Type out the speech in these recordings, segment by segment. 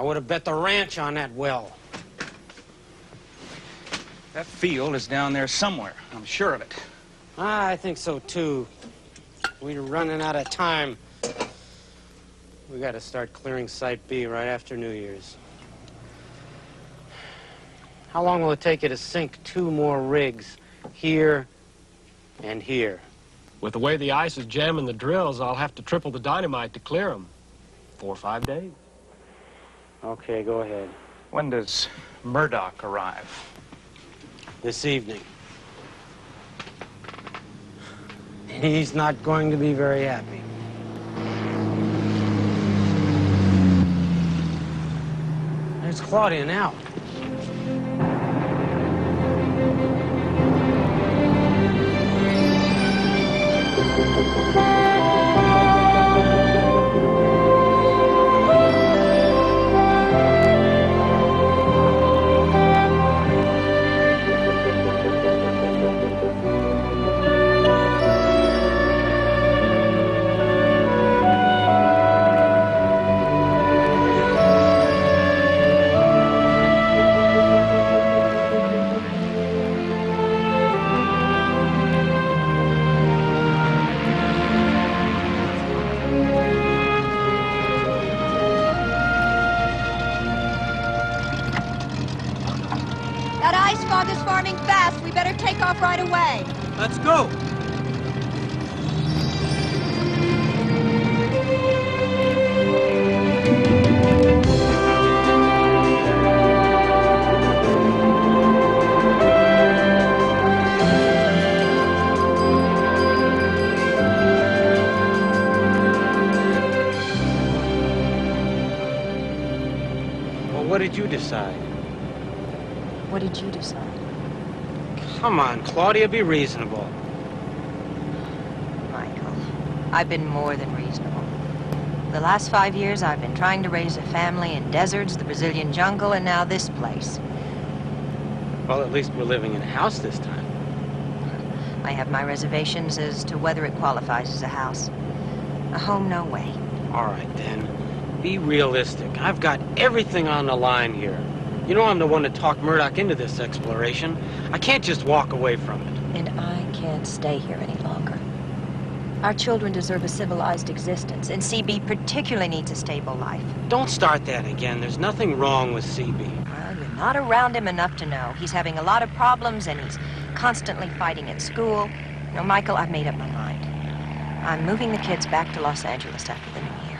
I would have bet the ranch on that well. That field is down there somewhere. I'm sure of it. I think so, too. We're running out of time. We got to start clearing Site B right after New Year's. How long will it take you to sink 2 more rigs here and here? With the way the ice is jamming the drills, I'll have to triple the dynamite to clear them. 4 or 5 days. Okay, go ahead. When does Murdoch arrive? This evening. He's not going to be very happy. There's Claudia now. Right away. Let's go. Well, what did you decide? What did you decide? Come on, Claudia, be reasonable. Michael, I've been more than reasonable. The last 5 years, I've been trying to raise a family in deserts, the Brazilian jungle, and now this place. Well, at least we're living in a house this time. I have my reservations as to whether it qualifies as a house. A home, no way. All right, then. Be realistic. I've got everything on the line here. You know I'm the one that talked Murdoch into this exploration. I can't just walk away from it. And I can't stay here any longer. Our children deserve a civilized existence, and CB particularly needs a stable life. Don't start that again. There's nothing wrong with CB. Well, you're not around him enough to know. He's having a lot of problems, and he's constantly fighting at school. No, Michael, I've made up my mind. I'm moving the kids back to Los Angeles after the new year.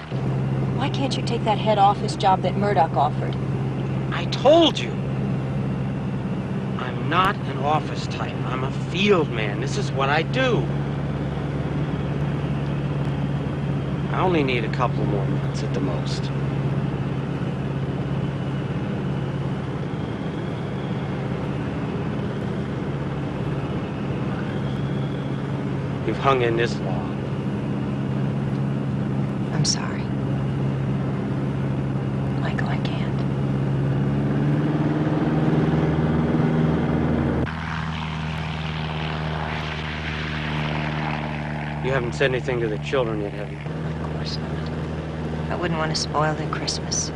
Why can't you take that head office job that Murdoch offered? I told you. I'm not an office type. I'm a field man. This is what I do. I only need a couple more months at the most. You've hung in this long. I'm sorry. Michael, I can't. You haven't said anything to the children yet, have you? Of course not. I wouldn't want to spoil their Christmas.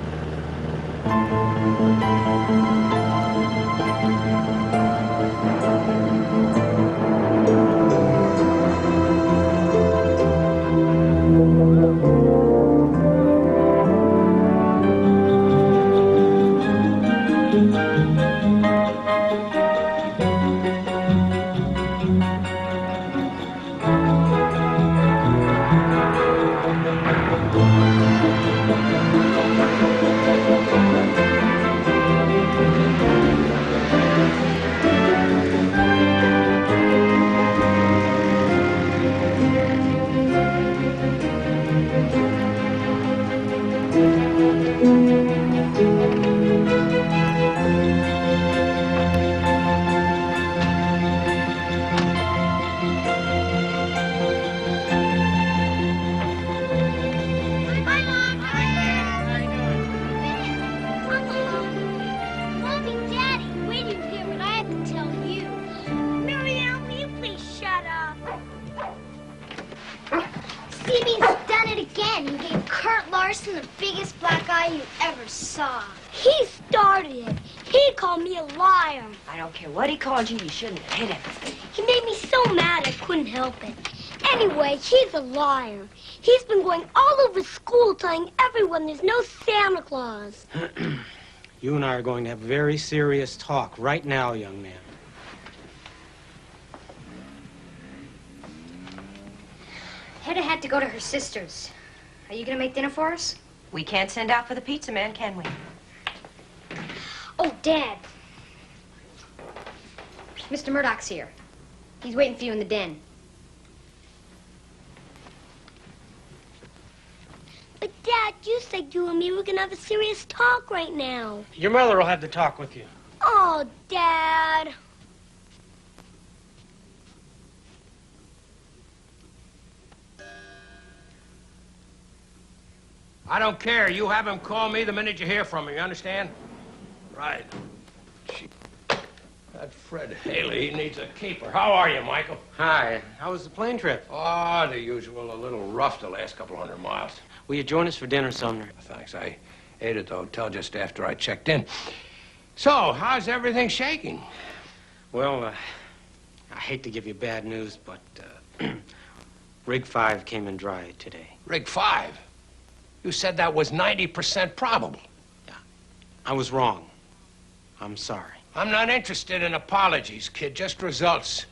black eye you ever saw. He started it. He called me a liar. I don't care what he called you, you shouldn't hit him. He made me so mad I couldn't help it. Anyway, he's a liar. He's been going all over school telling everyone there's no Santa Claus. You and I are going to have a very serious talk right now, young man. Hedda had to go to her sister's. Are you gonna make dinner for us? We can't send out for the pizza man, can we? Oh, Dad. Mr. Murdoch's here. He's waiting for you in the den. But, Dad, you said you and me were going to have a serious talk right now. Your mother will have to talk with you. Oh, Dad. I don't care. You have him call me the minute you hear from him, you understand? Right. That Fred Haley, he needs a keeper. How are you, Michael? Hi. How was the plane trip? Oh, the usual. A little rough the last couple hundred miles. Will you join us for dinner, Sumner? Thanks. I ate at the hotel just after I checked in. So, how's everything shaking? Well, I hate to give you bad news, but Rig 5 came in dry today. Rig 5? You said that was 90% probable. Yeah, I was wrong. I'm sorry. I'm not interested in apologies, kid. Just results.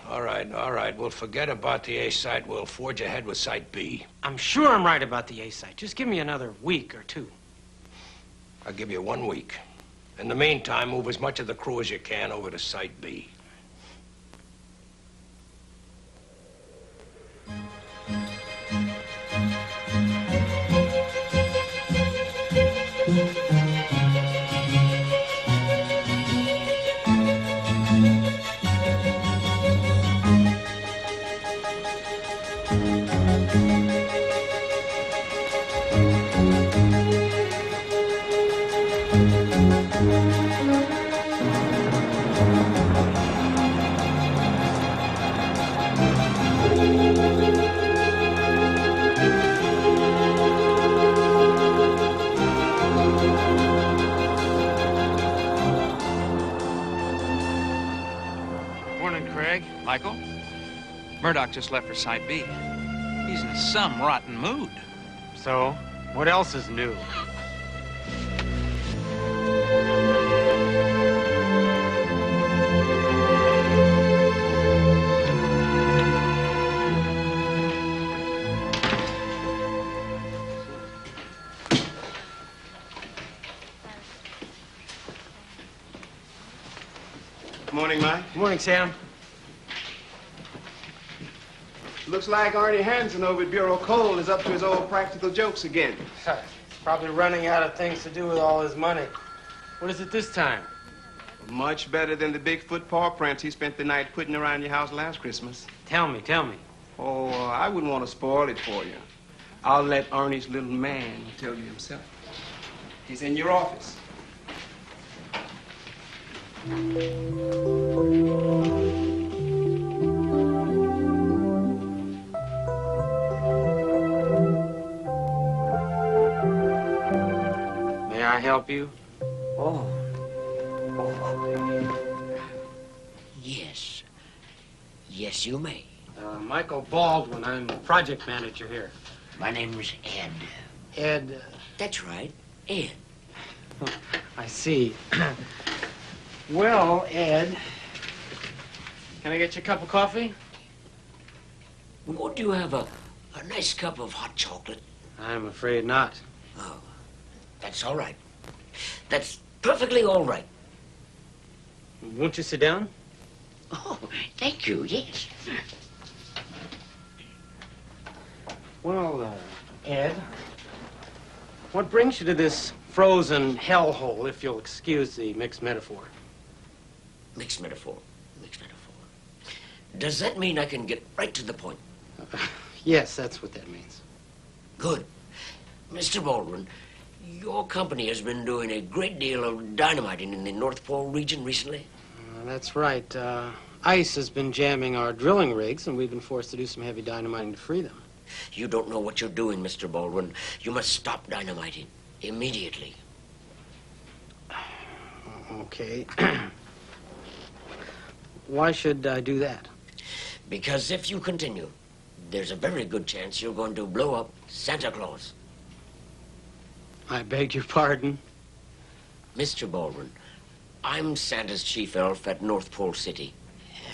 All right. We'll forget about the A site. We'll forge ahead with Site B. I'm sure I'm right about the A site. Just give me another week or two. I'll give you 1 week. In the meantime, move as much of the crew as you can over to Site B. Michael? Murdoch just left for Site B. He's in some rotten mood. So, what else is new? Good morning, Mike. Good morning, Sam. Looks like Arnie Hansen over at Bureau Coal is up to his old practical jokes again. He's probably running out of things to do with all his money. What is it this time? Much better than the Bigfoot paw prints he spent the night putting around your house last Christmas. Tell me. Oh, I wouldn't want to spoil it for you. I'll let Arnie's little man tell you himself. He's in your office. May I help you? Oh. Yes. Yes, you may. Michael Baldwin. I'm project manager here. My name is Ed. Ed. That's right, Ed. I see. Well, Ed, can I get you a cup of coffee? Won't you have a nice cup of hot chocolate? I'm afraid not. Oh, that's all right. That's perfectly all right. Won't you sit down? Oh, thank you, yes. Well, Ed, what brings you to this frozen hellhole, if you'll excuse the mixed metaphor? Mixed metaphor. Does that mean I can get right to the point? Yes, that's what that means. Good. Mr. Baldwin, your company has been doing a great deal of dynamiting in the North Pole region recently. That's right. ICE has been jamming our drilling rigs, and we've been forced to do some heavy dynamiting to free them. You don't know what you're doing, Mr. Baldwin. You must stop dynamiting immediately. Okay. Why should I do that? Because if you continue, there's a very good chance you're going to blow up Santa Claus. I beg your pardon? Mr. Baldwin, I'm Santa's chief elf at North Pole City.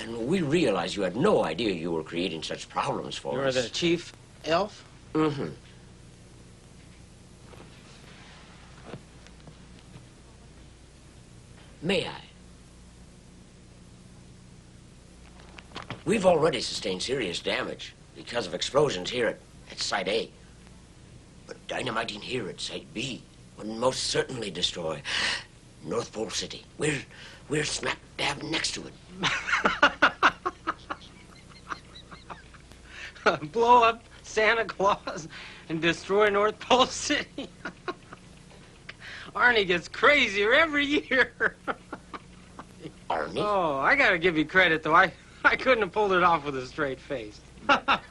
And we realize you had no idea you were creating such problems for us. You're the chief elf? Mm-hmm. May I? We've already sustained serious damage because of explosions here at Site A. But dynamiting here at Site B would most certainly destroy North Pole City. We're smack dab next to it. Blow up Santa Claus and destroy North Pole City? Arnie gets crazier every year. Arnie? Oh, I gotta give you credit, though. I couldn't have pulled it off with a straight face. Go on.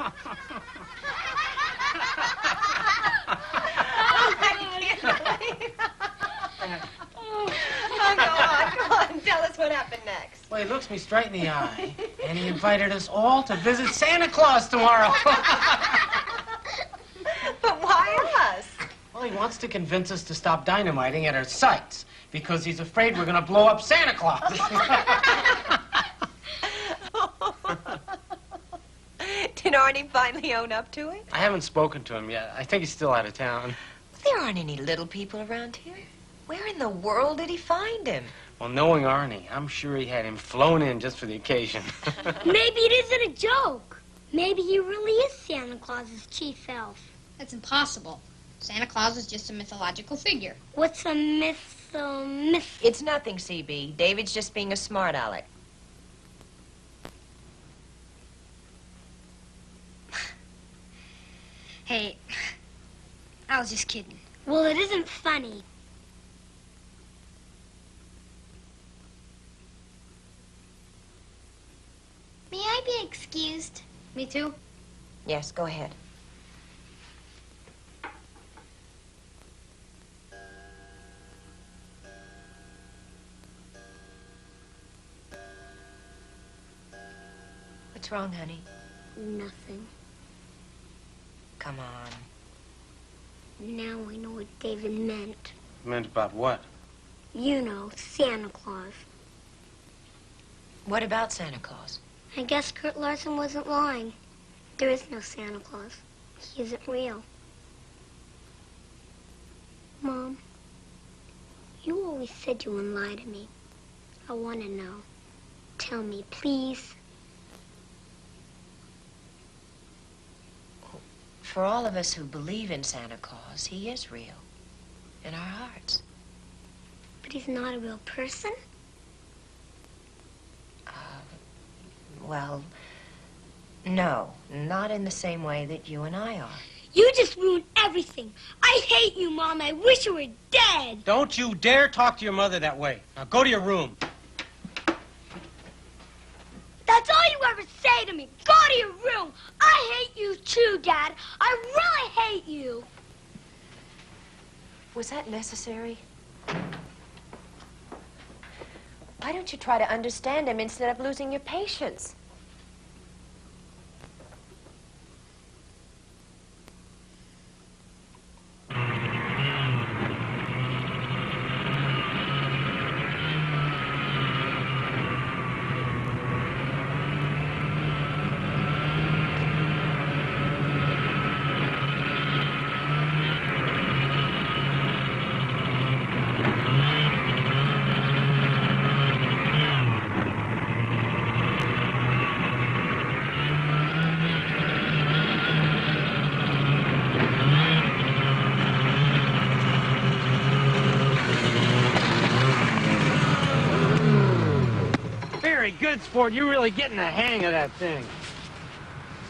Tell us what happened next. Well, he looks me straight in the eye, and he invited us all to visit Santa Claus tomorrow. But why us? Well, he wants to convince us to stop dynamiting at our sites, because he's afraid we're gonna blow up Santa Claus. Did Arnie finally own up to it? I haven't spoken to him yet. I think he's still out of town. There aren't any little people around here. Where in the world did he find him? Well, knowing Arnie, I'm sure he had him flown in just for the occasion. Maybe it isn't a joke. Maybe he really is Santa Claus's chief elf. That's impossible. Santa Claus is just a mythological figure. What's a myth? It's nothing, CB. David's just being a smart aleck. Hey, I was just kidding. Well, it isn't funny. May I be excused? Me too. Yes, go ahead. What's wrong, honey? Nothing. Come on. Now I know what David meant. Meant about what? You know, Santa Claus. What about Santa Claus? I guess Kurt Larson wasn't lying. There is no Santa Claus. He isn't real. Mom, you always said you wouldn't lie to me. I want to know. Tell me, please. For all of us who believe in Santa Claus, he is real. In our hearts. But he's not a real person? Well, no. Not in the same way that you and I are. You just ruined everything. I hate you, Mom. I wish you were dead. Don't you dare talk to your mother that way. Now go to your room. That's all you ever say to me. Go to your room. I hate you too, Dad. I really hate you. Was that necessary? Why don't you try to understand him instead of losing your patience? Good sport. You're really getting the hang of that thing.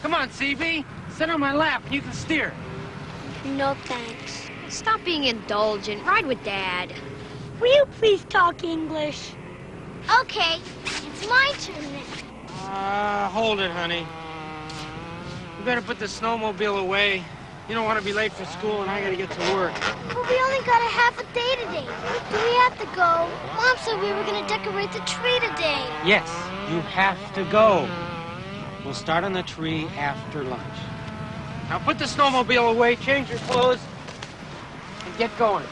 Come on, CB. Sit on my lap and you can steer. No thanks. Stop being indulgent. Ride with Dad. Will you please talk English? Okay, it's my turn then. Hold it, honey. better put the snowmobile away. You don't want to be late for school, and I gotta get to work. But we only got a half a day today. Do we have to go? Mom said we were gonna decorate the tree today. Yes, you have to go. We'll start on the tree after lunch. Now put the snowmobile away, change your clothes, and get going.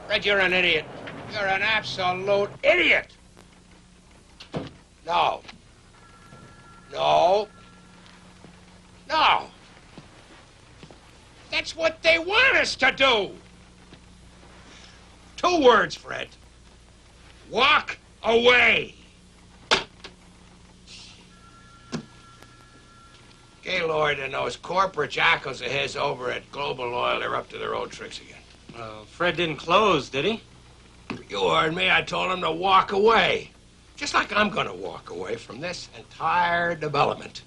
Fred, you're an idiot. You're an absolute idiot. No. No. No. That's what they want us to do. 2 words, Fred. Walk away. Gaylord and those corporate jackals of his over at Global Oil, they're up to their old tricks again. Fred didn't close, did he? You heard me. I told him to walk away. Just like I'm going to walk away from this entire development.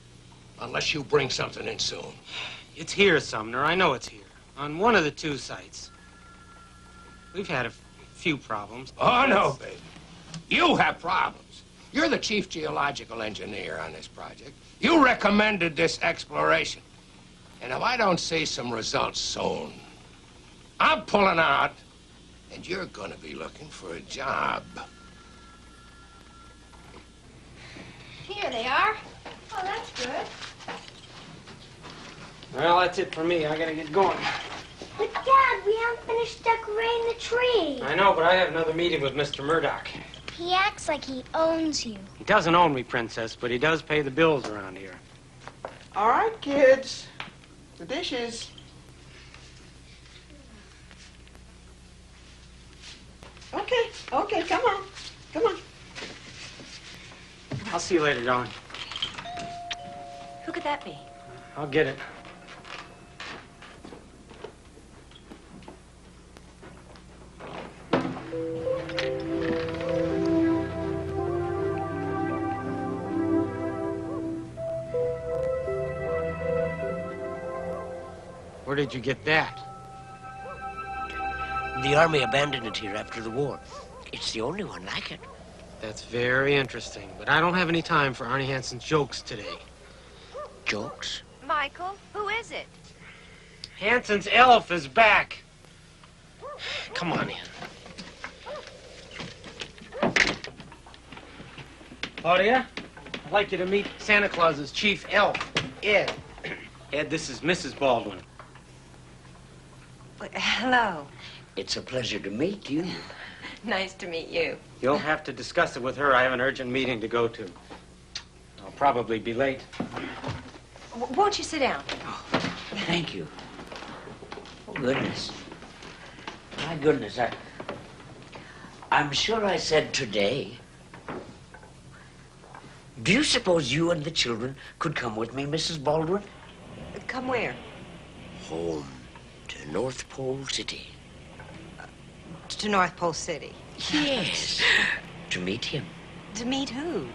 Unless you bring something in soon. It's here, Sumner. I know it's here. On one of the 2 sites. We've had a few problems. Oh, no, baby. You have problems. You're the chief geological engineer on this project. You recommended this exploration. And if I don't see some results soon, I'm pulling out, and you're going to be looking for a job. Here they are. Oh, that's good. Well, that's it for me. I gotta get going. But, Dad, we haven't finished decorating the tree. I know, but I have another meeting with Mr. Murdoch. He acts like he owns you. He doesn't own me, Princess, but he does pay the bills around here. All right, kids. The dishes. Okay, come on. Come on. I'll see you later, darling. Who could that be? I'll get it. Where did you get that? The Army abandoned it here after the war. It's the only one like it. That's very interesting, but I don't have any time for Arnie Hansen's jokes today. Jokes? Michael, who is it? Hansen's elf is back. Come on in. Claudia, I'd like you to meet Santa Claus's chief elf, Ed. Ed, this is Mrs. Baldwin. Hello. It's a pleasure to meet you. Nice to meet you. You'll have to discuss it with her. I have an urgent meeting to go to. I'll probably be late. Won't you sit down? Oh, thank you. Oh, goodness. My goodness, I'm sure I said today. Do you suppose you and the children could come with me, Mrs. Baldwin? Come where? Home to North Pole City. To North Pole City. Yes, to meet him. To meet who?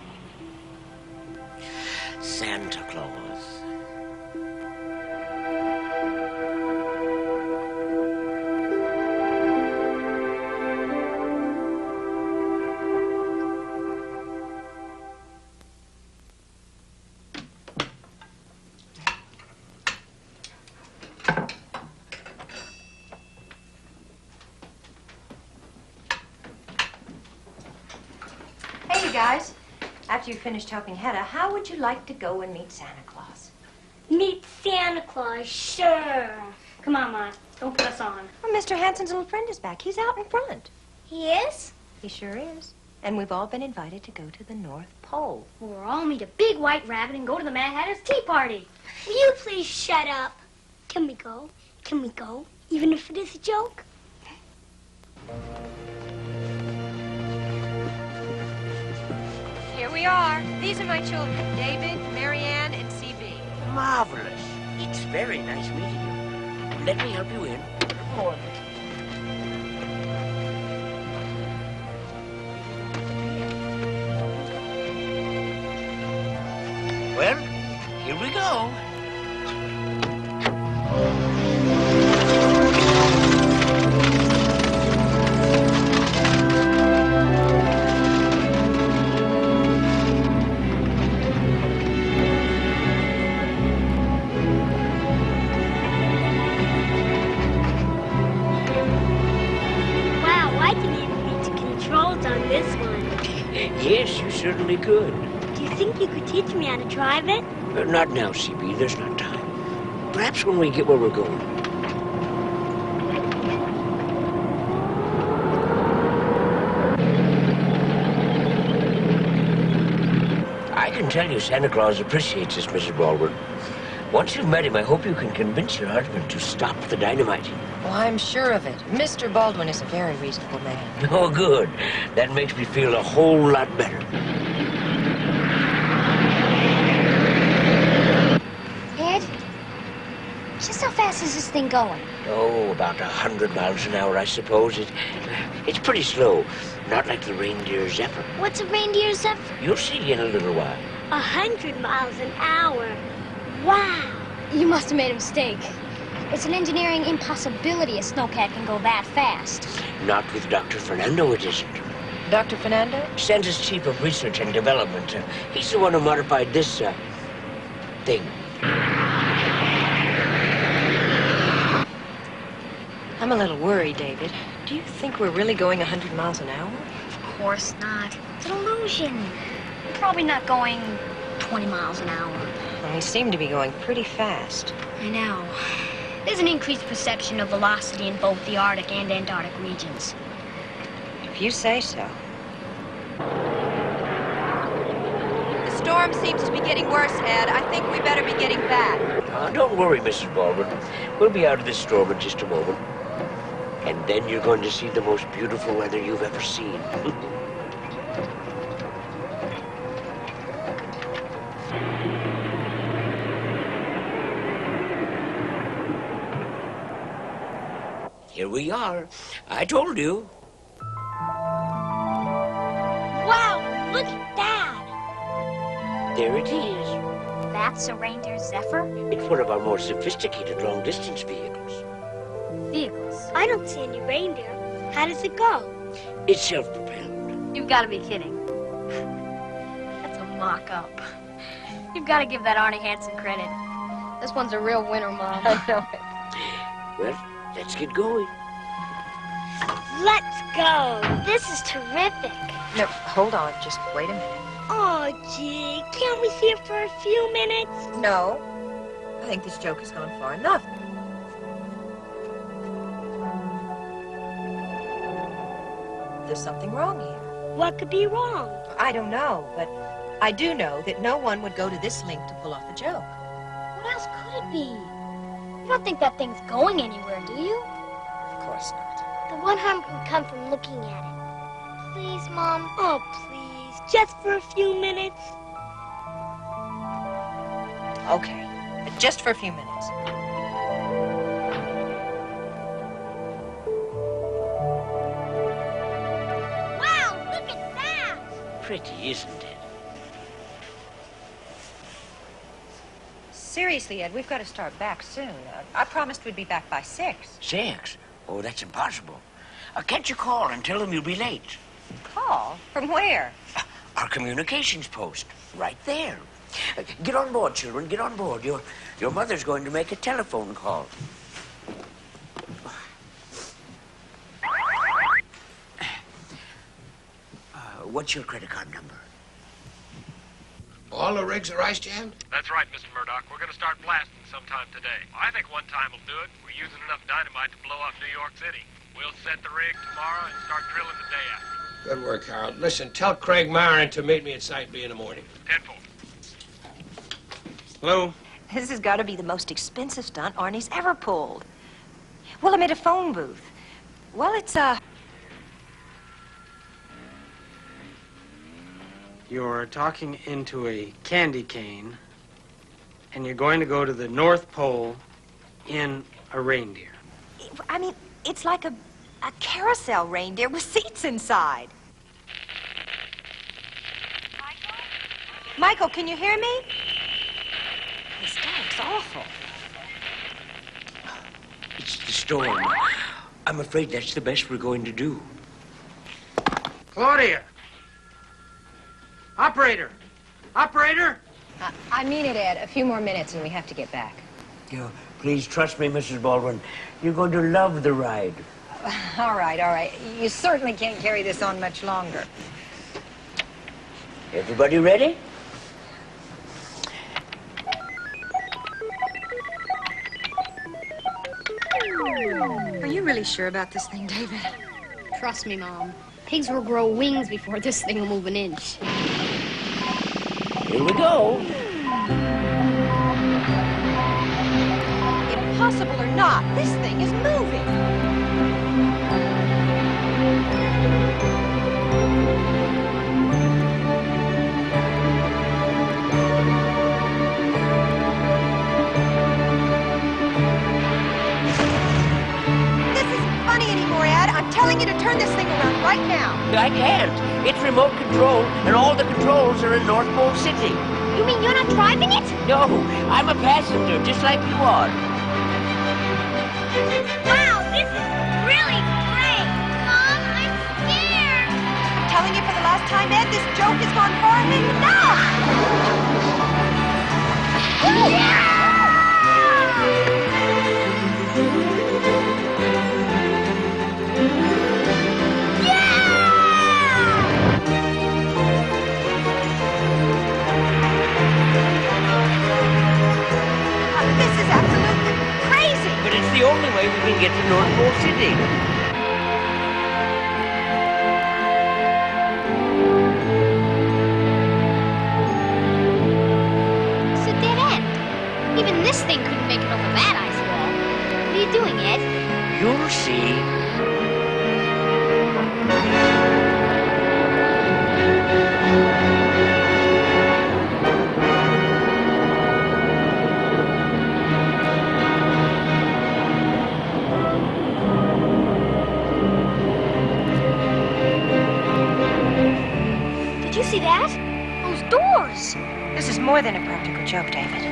Santa Claus. Hey, you guys. After you finished helping Hedda, how would you like to go and meet Santa Claus? Meet Santa Claus, sure. Come on, Ma. Don't put us on. Well, Mr. Hansen's little friend is back. He's out in front. He is? He sure is. And we've all been invited to go to the North Pole. We'll all meet a big white rabbit and go to the Mad Hatter's tea party. Will you please shut up? Can we go? Can we go? Even if it is a joke? Here we are. These are my children, David, Marianne, and C.B. Marvelous. It's very nice meeting you. Let me help you in. Well, here we go. certainly could. Do you think you could teach me how to drive it? Not now, CB. There's not time. Perhaps when we get where we're going. I can tell you Santa Claus appreciates this, Mrs. Baldwin. Once you've met him, I hope you can convince your husband to stop the dynamiting. Well, I'm sure of it. Mr. Baldwin is a very reasonable man. Oh, good. That makes me feel a whole lot better. Ed, just how fast is this thing going? Oh, about 100 miles an hour, I suppose. It's pretty slow. Not like the reindeer Zephyr. What's a reindeer zephyr? You'll see in a little while. 100 miles an hour. Wow. You must have made a mistake. It's an engineering impossibility a snowcat can go that fast. Not with Dr. Fernando, it isn't. Dr. Fernando? Santa's chief of research and development. He's the one who modified this, thing. I'm a little worried, David. Do you think we're really going 100 miles an hour? Of course not. It's an illusion. We're probably not going 20 miles an hour. Well, we seem to be going pretty fast. I know. There's an increased perception of velocity in both the Arctic and Antarctic regions. If you say so. The storm seems to be getting worse, Ed. I think we better be getting back. Don't worry, Mrs. Baldwin. We'll be out of this storm in just a moment. And then you're going to see the most beautiful weather you've ever seen. Here we are. I told you. Wow, look at that. There it is. That's a reindeer Zephyr? It's one of our more sophisticated long-distance vehicles. Vehicles? I don't see any reindeer. How does it go? It's self-propelled. You've got to be kidding. That's a mock-up. You've got to give that Arnie Hansen credit. This one's a real winner, Mom. I know it. Well, let's get going. Let's go. This is terrific. No, hold on. Just wait a minute. Oh, gee. Can't we see it for a few minutes? No. I think this joke has gone far enough. There's something wrong here. What could be wrong? I don't know, but I do know that no one would go to this length to pull off a joke. What else could it be? You don't think that thing's going anywhere, do you? Of course not. The one harm can come from looking at it. Please, Mom. Oh, please. Just for a few minutes. Okay, but just for a few minutes. Wow, look at that. Pretty, isn't it? Seriously, Ed, we've got to start back soon. I promised we'd be back by 6. 6? Oh, that's impossible. Can't you call and tell them you'll be late? Call? From where? Our communications post. Right there. Get on board, children. Get on board. Your mother's going to make a telephone call. What's your credit card number? All the rigs are ice jammed? That's right, Mr. Murdoch. We're going to start blasting sometime today. I think one time will do it. We're using enough dynamite to blow up New York City. We'll set the rig tomorrow and start drilling the day after. Good work, Harold. Listen, tell Craig Marin to meet me at Site B in the morning. 10-4. Hello? This has got to be the most expensive stunt Arnie's ever pulled. Well, I'm at a phone booth. Well, it's, You're talking into a candy cane, and you're going to go to the North Pole in a reindeer. I mean, it's like a carousel reindeer with seats inside. Michael, can you hear me? This static's awful. It's the storm. I'm afraid that's the best we're going to do. Claudia! Operator! Operator! I mean it, Ed. A few more minutes and we have to get back. Please trust me, Mrs. Baldwin. You're going to love the ride. All right, all right. You certainly can't carry this on much longer. Everybody ready? Are you really sure about this thing, David? Trust me, Mom. Pigs will grow wings before this thing will move an inch. Here we go. Impossible or not, this thing is moving. I'm telling you to turn this thing around right now. I can't. It's remote control, and all the controls are in North Pole City. You mean you're not driving it? No, I'm a passenger, just like you are. Wow, this is really great. Mom, I'm scared. I'm telling you for the last time, Ed, this joke has gone far enough. Yeah! The only way we can get to North Pole City. It's a dead end. Even this thing couldn't make it over that ice wall. What are you doing, Ed? You'll see. See that? Those doors. This is more than a practical joke, David.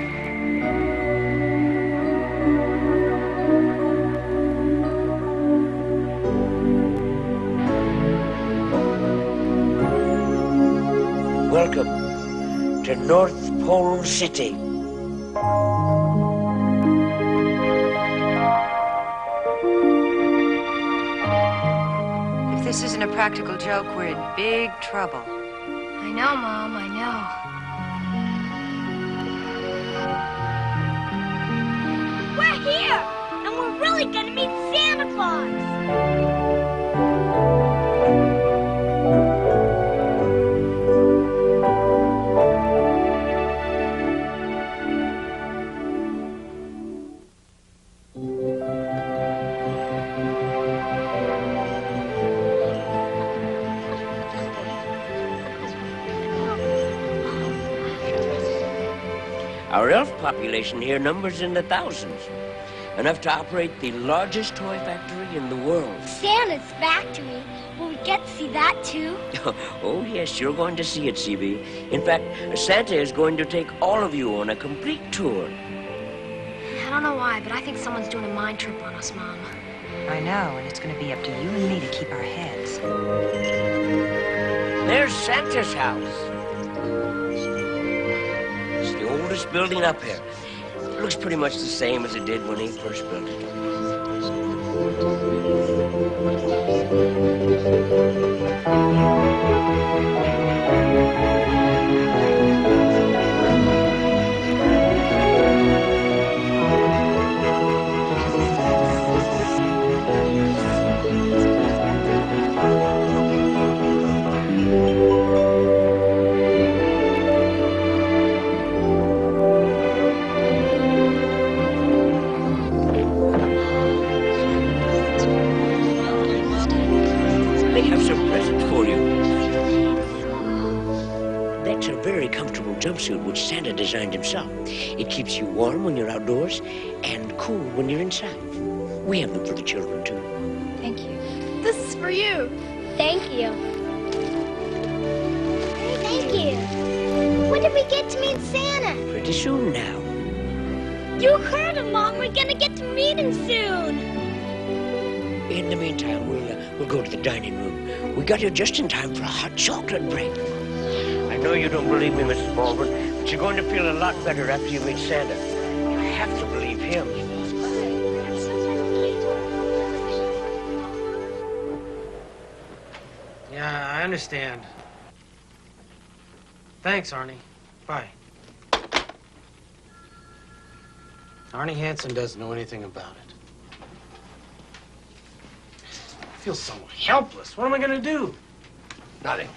Welcome to North Pole City. If this isn't a practical joke, we're in big trouble. I know, Mom, I know. We're here, and we're really gonna meet Santa Claus. Our elf population here numbers in the thousands. Enough to operate the largest toy factory in the world. Santa's factory. Will we get to see that, too? Oh, yes, you're going to see it, CB. In fact, Santa is going to take all of you on a complete tour. I don't know why, but I think someone's doing a mind trip on us, Mom. I know, and it's going to be up to you and me to keep our heads. There's Santa's house. It's the oldest building up here. It looks pretty much the same as it did when he first built it. Jumpsuit which Santa designed himself. It keeps you warm when you're outdoors and cool when you're inside. We have them for the children, too. Thank you. This is for you. Thank you. Thank you. When did we get to meet Santa? Pretty soon now. You heard him, Mom. We're gonna get to meet him soon. In the meantime, we'll go to the dining room. We got here just in time for a hot chocolate break. I know you don't believe me, Mrs. Baldwin, but you're going to feel a lot better after you meet Santa. You have to believe him. Yeah, I understand. Thanks, Arnie. Bye. Arnie Hansen doesn't know anything about it. I feel so helpless. What am I going to do? Nothing.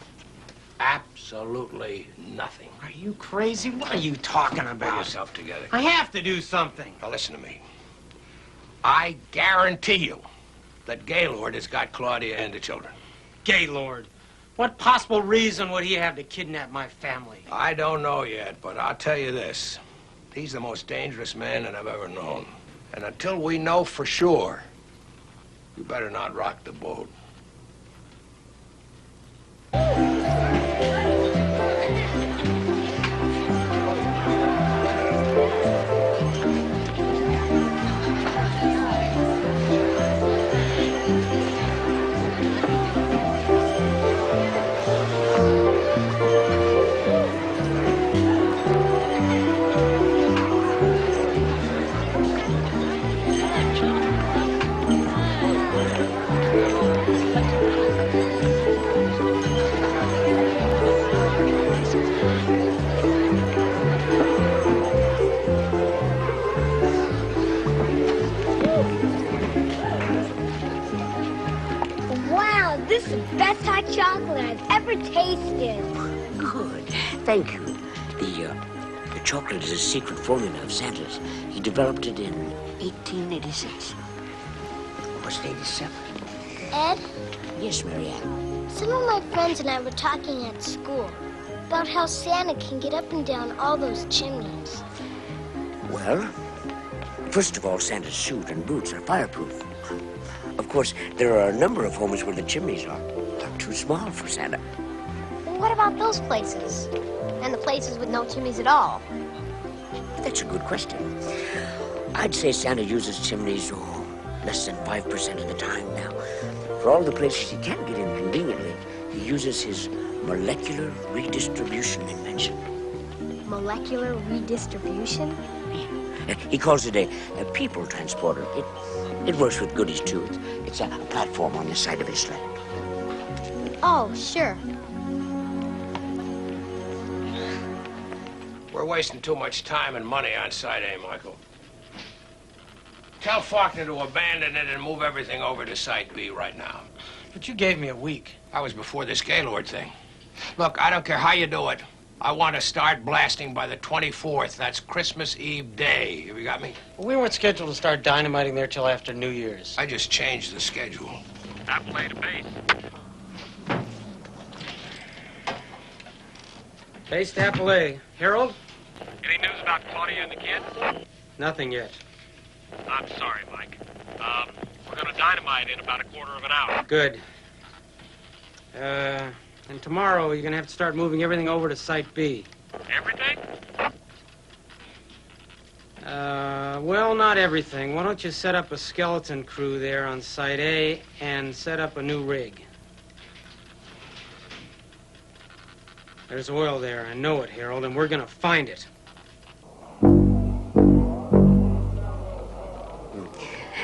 Absolutely nothing. Are you crazy? What are you talking Pull about? yourself together. I have to do something. Now listen to me. I guarantee you that Gaylord has got Claudia and the children. Gaylord. What possible reason would he have to kidnap my family? I don't know yet, but I'll tell you this. He's the most dangerous man that I've ever known. And until we know for sure, you better not rock the boat. Wow, this is the best hot chocolate I've ever tasted. Good. Thank you. The chocolate is a secret formula of Santa's. He developed it in 1886. Or was it 87? Ed, Yes, Marianne. some of my friends and I were talking at school about how Santa can get up and down all those chimneys. Well, first of all, Santa's suit and boots are fireproof. Of course, there are a number of homes where the chimneys are too small for Santa. Well, what about those places? And the places with no chimneys at all? That's a good question. I'd say Santa uses chimneys, less than 5% of the time now. For all the places he can't get in conveniently, he uses his molecular redistribution invention. Molecular redistribution? He calls it a people transporter. It works with goodies, too. It's a platform on the side of his sled. Oh, sure. We're wasting too much time and money on Side A, Michael. Tell Faulkner to abandon it and move everything over to Site B right now. But you gave me a week. That was before this Gaylord thing. Look, I don't care how you do it. I want to start blasting by the 24th. That's Christmas Eve day. Have you got me? We weren't scheduled to start dynamiting there till after New Year's. I just changed the schedule. Apple A to base. Base to Apple A. Harold? Any news about Claudia and the kids? Nothing yet. I'm sorry, Mike. We're going to dynamite in about a quarter of an hour. Good. And tomorrow you're going to have to start moving everything over to Site B. Everything? Well, not everything. Why don't you set up a skeleton crew there on Site A and set up a new rig? There's oil there. I know it, Harold, and we're going to find it.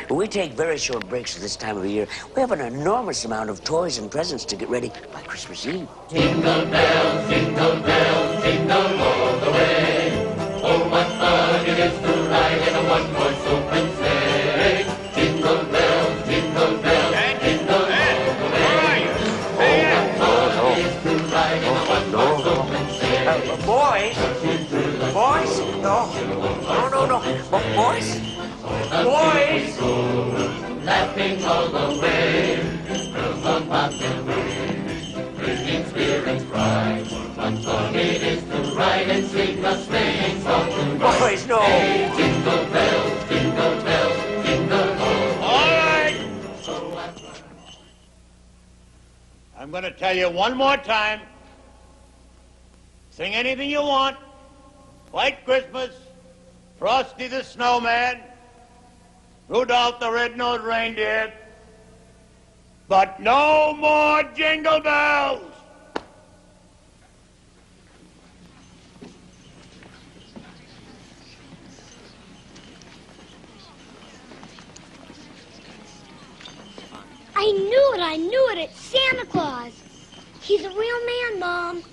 We take very short breaks at this time of the year. We have an enormous amount of toys and presents to get ready by Christmas Eve. Jingle bells, jingle all the way. Oh, what fun it is to ride in a one-horse open sleigh. Jingle bells, jingle jingle all the way. Oh, what fun it is to ride in a one-horse open sleigh. Boys? No. Boys? Boys! Laughing all the way, girls on bobtail ring, bringing spirits bright. What fun it is to ride and sing a sleighing song tonight. Boys, no! Hey, jingle bells, jingle all right! I'm going to tell you one more time. Sing anything you want. White Christmas, Frosty the Snowman, Rudolph the Red-Nosed Reindeer, but no more jingle bells! I knew it, it's Santa Claus. He's a real man, Mom.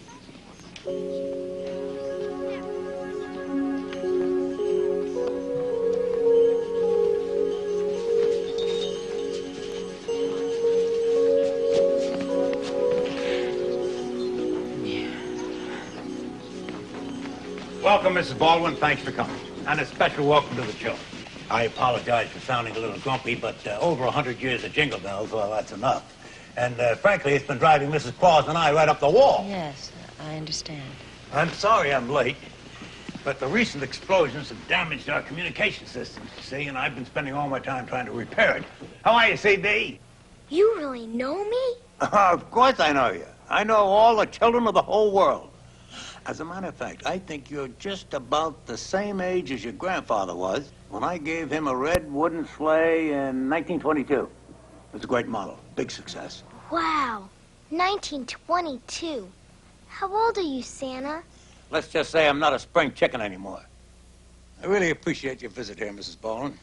Welcome, Mrs. Baldwin. Thanks for coming. And a special welcome to the children. I apologize for sounding a little grumpy, but over 100 years of Jingle Bells, well, that's enough. And frankly, it's been driving Mrs. Claus and I right up the wall. Yes, I understand. I'm sorry I'm late, but the recent explosions have damaged our communication system, see, and I've been spending all my time trying to repair it. How are you, CB? You really know me? Of course I know you. I know all the children of the whole world. As a matter of fact, I think you're just about the same age as your grandfather was when I gave him a red wooden sleigh in 1922. It was a great model, big success. Wow, 1922. How old are you, Santa? Let's just say I'm not a spring chicken anymore. I really appreciate your visit here, Mrs. Baldwin.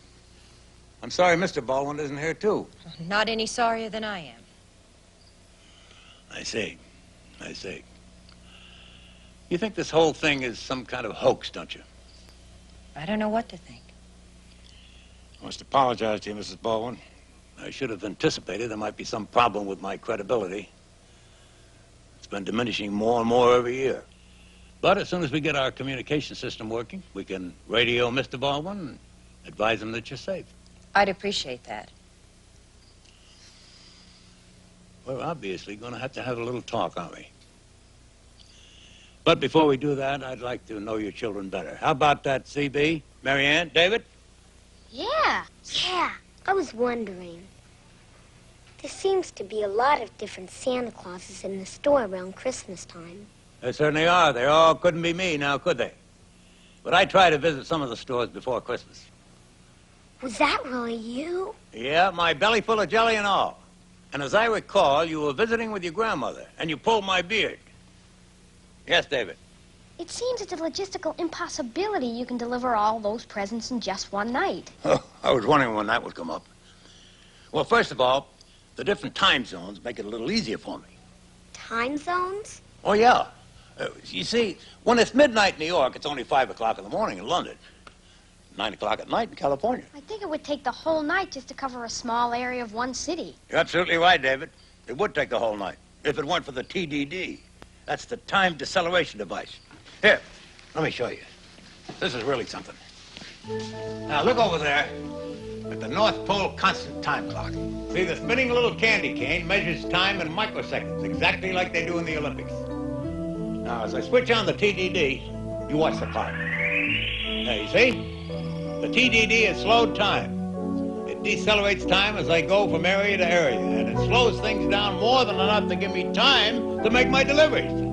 I'm sorry Mr. Baldwin isn't here, too. Not any sorrier than I am. I see. You think this whole thing is some kind of hoax, don't you? I don't know what to think. I must apologize to you, Mrs. Baldwin. I should have anticipated there might be some problem with my credibility. It's been diminishing more and more every year. But as soon as we get our communication system working, we can radio Mr. Baldwin and advise him that you're safe. I'd appreciate that. We're obviously going to have a little talk, aren't we? But before we do that, I'd like to know your children better. How about that, CB? Mary Ann? David? Yeah. I was wondering. There seems to be a lot of different Santa Clauses in the store around Christmas time. There certainly are. They all couldn't be me now, could they? But I try to visit some of the stores before Christmas. Was that really you? Yeah, my belly full of jelly and all. And as I recall, you were visiting with your grandmother, and you pulled my beard. Yes, David. It seems it's a logistical impossibility you can deliver all those presents in just one night. Oh, I was wondering when that would come up. Well, first of all, the different time zones make it a little easier for me. Time zones? Oh, yeah. You see, when it's midnight in New York, it's only 5 o'clock in the morning in London. 9 o'clock at night in California. I think it would take the whole night just to cover a small area of one city. You're absolutely right, David. It would take the whole night, if it weren't for the TDD. That's the time deceleration device. Here, let me show you. This is really something. Now, look over there at the North Pole constant time clock. See, the spinning little candy cane measures time in microseconds, exactly like they do in the Olympics. Now, as I switch on the TDD, you watch the clock. There, you see? The TDD is slowed time. It decelerates time as I go from area to area, and it slows things down more than enough to give me time to make my deliveries.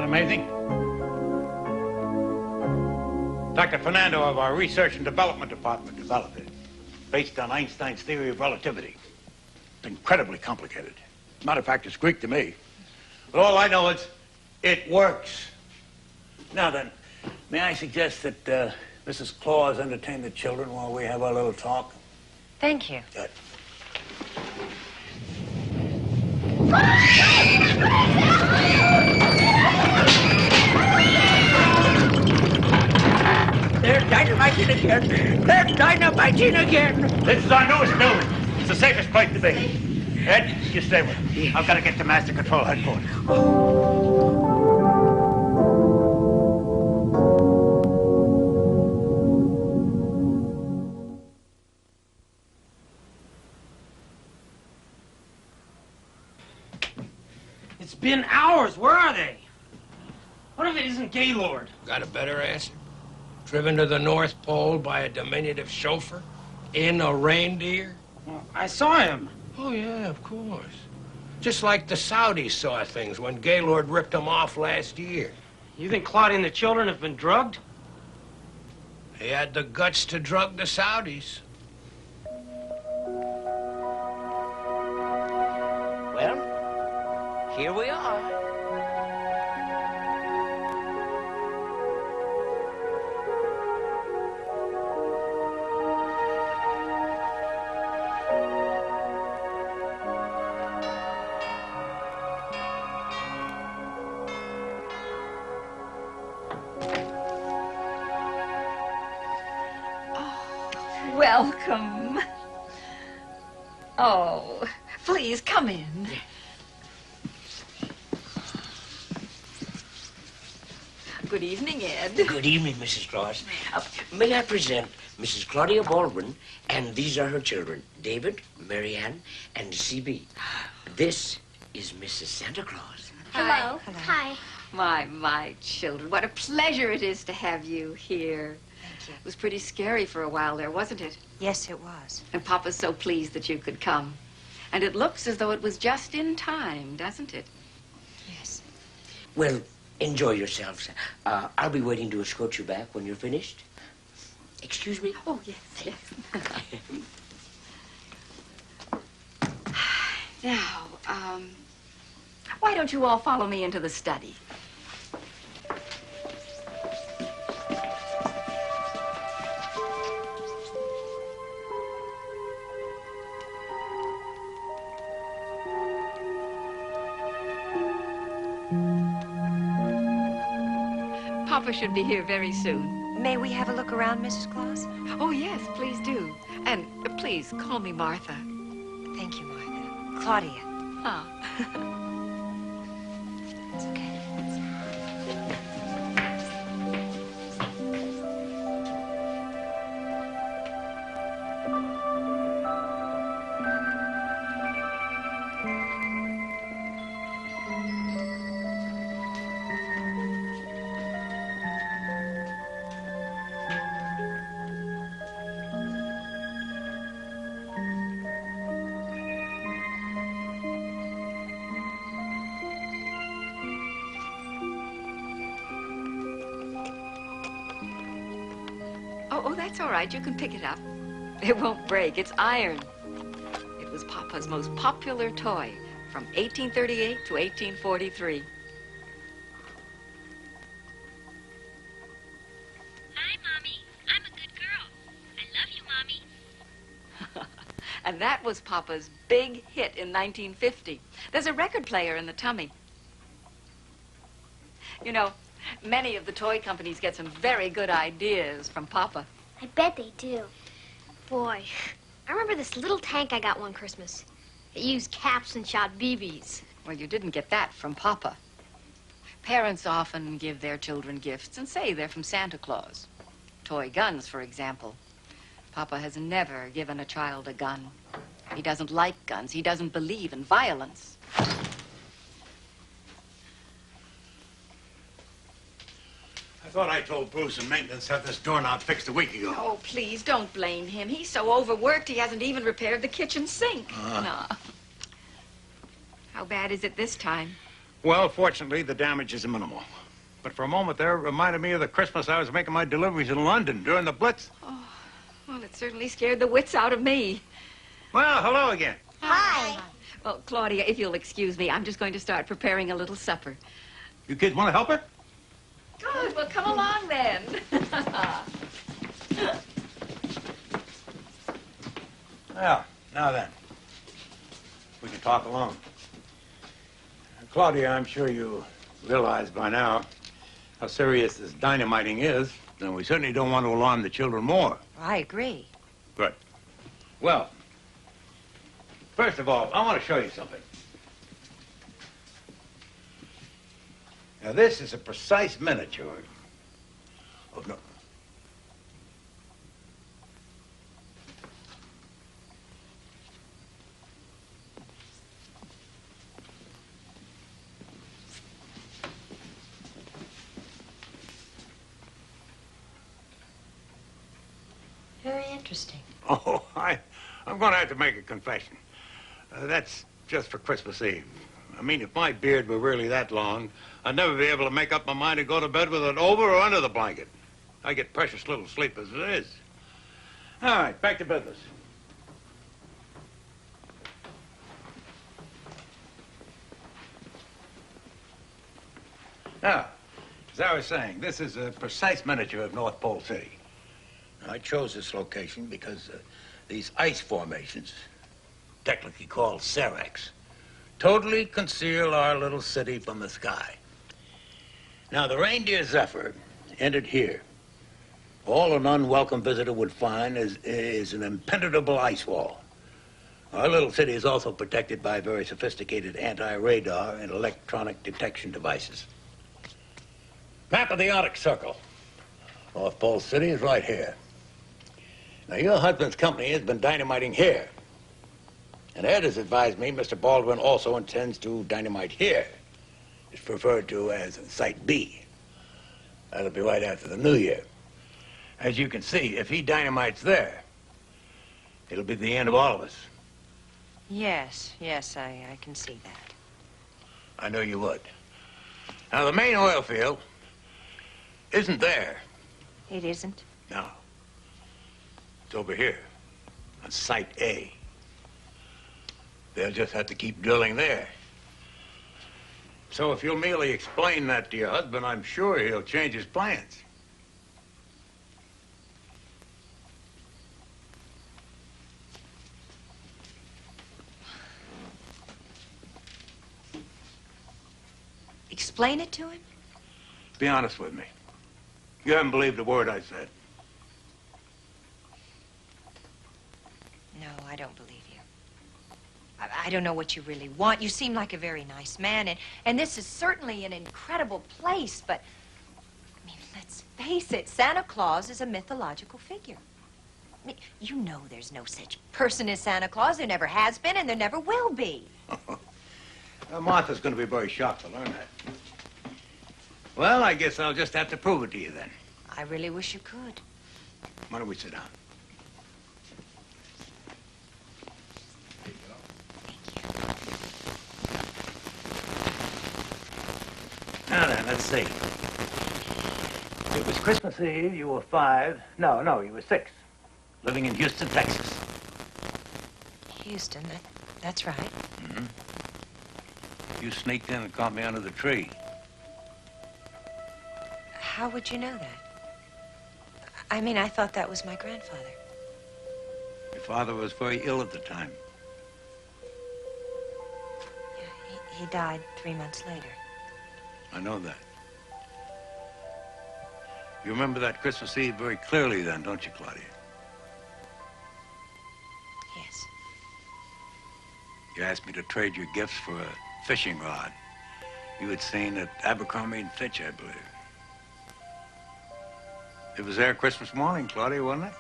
Amazing? Dr. Fernando of our Research and Development Department developed it, based on Einstein's theory of relativity. It's incredibly complicated. Matter of fact, it's Greek to me. But all I know is it works. Now then, may I suggest that Mrs. Claus entertain the children while we have our little talk? Thank you. Good. They're dynamiting again. They're dynamiting again. This is our newest building. It's the safest place to be. Ed, you stay with me. I've got to get to Master Control Headquarters. It's been hours. Where are they? What if it isn't Gaylord? Got a better answer? Driven to the North Pole by a diminutive chauffeur? In a reindeer? Well, I saw him. Oh, yeah, of course. Just like the Saudis saw things when Gaylord ripped them off last year. You think Claudia and the children have been drugged? He had the guts to drug the Saudis. Well, here we are. Welcome. Oh, please come in. Good evening, Ed. Good evening, Mrs. Claus. May I present Mrs. Claudia Baldwin, and these are her children, David, Mary Ann, and C.B. This is Mrs. Santa Claus. Hello. Hi. My children, what a pleasure it is to have you here. Thank you. It was pretty scary for a while there, wasn't it? Yes, it was. And Papa's so pleased that you could come. And it looks as though it was just in time, doesn't it? Yes. Well, enjoy yourselves. I'll be waiting to escort you back when you're finished. Excuse me? Oh, yes, yes. Now, why don't you all follow me into the study? Papa should be here very soon. May we have a look around, Mrs. Claus? Oh, yes, please do. And please call me Martha. Thank you, Martha. Claudia. Ah. It's okay. Oh, that's all right. You can pick it up. It won't break. It's iron. It was Papa's most popular toy from 1838 to 1843. Hi, Mommy. I'm a good girl. I love you, Mommy. And that was Papa's big hit in 1950. There's a record player in the tummy. You know, many of the toy companies get some very good ideas from Papa. I bet they do. Boy, I remember this little tank I got one Christmas. It used caps and shot BBs. Well, you didn't get that from Papa. Parents often give their children gifts and say they're from Santa Claus. Toy guns, for example. Papa has never given a child a gun. He doesn't like guns. He doesn't believe in violence. I thought I told Bruce and maintenance to have this doorknob fixed a week ago. Oh, please, don't blame him. He's so overworked, he hasn't even repaired the kitchen sink. No. How bad is it this time? Well, fortunately, the damage is minimal. But for a moment there, it reminded me of the Christmas I was making my deliveries in London during the Blitz. Oh, well, it certainly scared the wits out of me. Well, hello again. Hi. Well, Claudia, if you'll excuse me, I'm just going to start preparing a little supper. You kids want to help her? Good. Well, come along then. Well, now then, we can talk alone. Claudia, I'm sure you realize by now how serious this dynamiting is, and we certainly don't want to alarm the children more. I agree. Good. Well, first of all, I want to show you something. Now, this is a precise miniature of no... Very interesting. Oh, I'm going to have to make a confession. That's just for Christmas Eve. I mean, if my beard were really that long, I'd never be able to make up my mind to go to bed with it over or under the blanket. I get precious little sleep as it is. All right, back to business. Now, as I was saying, this is a precise miniature of North Pole City. I chose this location because these ice formations, technically called seracs, totally conceal our little city from the sky. Now, the reindeer Zephyr entered here All an unwelcome visitor would find is an impenetrable ice wall. Our little city is also protected by very sophisticated anti-radar and electronic detection devices. Map of the Arctic Circle. North Pole City is right here. Now, your husband's company has been dynamiting here. And Ed has advised me Mr. Baldwin also intends to dynamite here. It's referred to as Site B. That'll be right after the New Year. As you can see, if he dynamites there, it'll be the end of all of us. Yes, I can see that. I know you would. Now, the main oil field isn't there. It isn't? No. It's over here, on Site A. They'll just have to keep drilling there. So if you'll merely explain that to your husband, I'm sure he'll change his plans. Explain it to him? Be honest with me. You haven't believed a word I said. No, I don't believe you. I don't know what you really want. You seem like a very nice man, and this is certainly an incredible place, but, I mean, let's face it, Santa Claus is a mythological figure. I mean, you know there's no such person as Santa Claus. There never has been, and there never will be. Martha's going to be very shocked to learn that. Well, I guess I'll just have to prove it to you then. I really wish you could. Why don't we sit down? Now then, let's see. It was Christmas Eve, you were 5. No, you were 6. Living in Houston, Texas. Houston, that's right. Mm-hmm. You sneaked in and caught me under the tree. How would you know that? I mean, I thought that was my grandfather. Your father was very ill at the time. Yeah, he died 3 months later. I know that. You remember that Christmas Eve very clearly then, don't you, Claudia? Yes. You asked me to trade your gifts for a fishing rod you had seen at Abercrombie and Fitch, I believe. It was there Christmas morning, Claudia, wasn't it?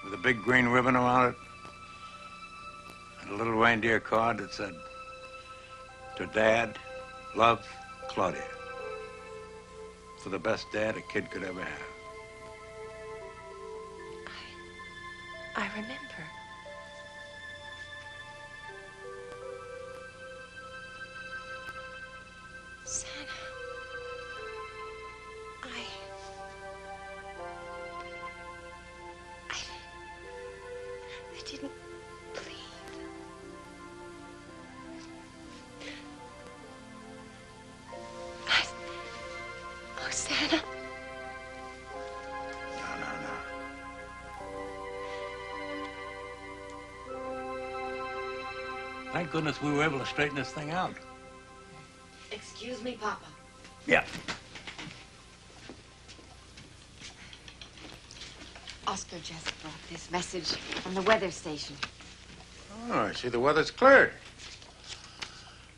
With a big green ribbon around it and a little reindeer card that said, "To Dad, love, Claudia." For the best dad a kid could ever have. I remember. Santa. I didn't believe. Oh, Santa. Thank goodness we were able to straighten this thing out. Excuse me, Papa. Yeah. Oscar just brought this message from the weather station. Oh, I see the weather's cleared.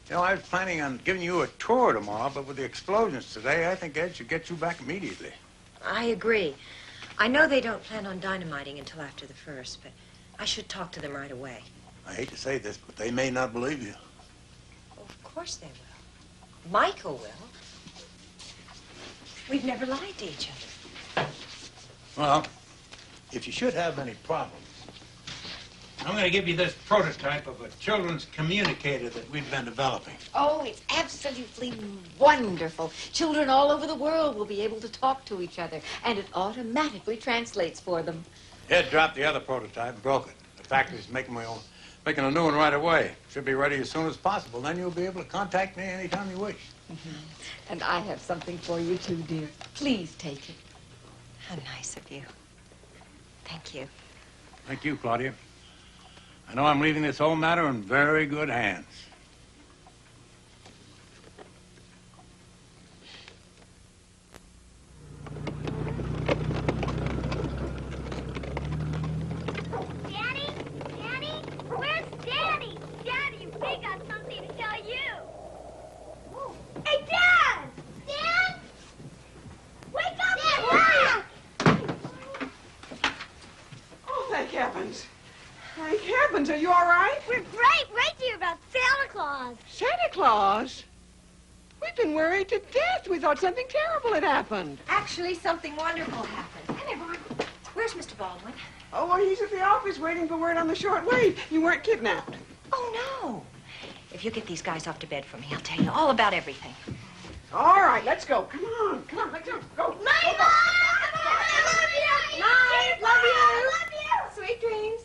You know, I was planning on giving you a tour tomorrow, but with the explosions today, I think Ed should get you back immediately. I agree. I know they don't plan on dynamiting until after the 1st, but I should talk to them right away. I hate to say this, but they may not believe you. Well, of course they will. Michael will. We've never lied to each other. Well, if you should have any problems, I'm going to give you this prototype of a children's communicator that we've been developing. Oh, it's absolutely wonderful. Children all over the world will be able to talk to each other, and it automatically translates for them. Ed dropped the other prototype and broke it. The factory's making a new one right away. Should be ready as soon as possible. Then you'll be able to contact me anytime you wish. Mm-hmm. And I have something for you, too, dear. Please take it. How nice of you. Thank you. Thank you, Claudia. I know I'm leaving this whole matter in very good hands. happens? Are you all right? We're great. Right here about Santa Claus. Santa Claus? We've been worried to death. We thought something terrible had happened. Actually, something wonderful happened. Come here, Vaughn. Where's Mr. Baldwin? Oh, well, he's at the office waiting for word on the short wave. You weren't kidnapped. Oh, no. If you get these guys off to bed for me, I'll tell you all about everything. All right, let's go. Come on, let's go. Go. Night, Mom! I love you! Night, love you. I love you! Sweet dreams.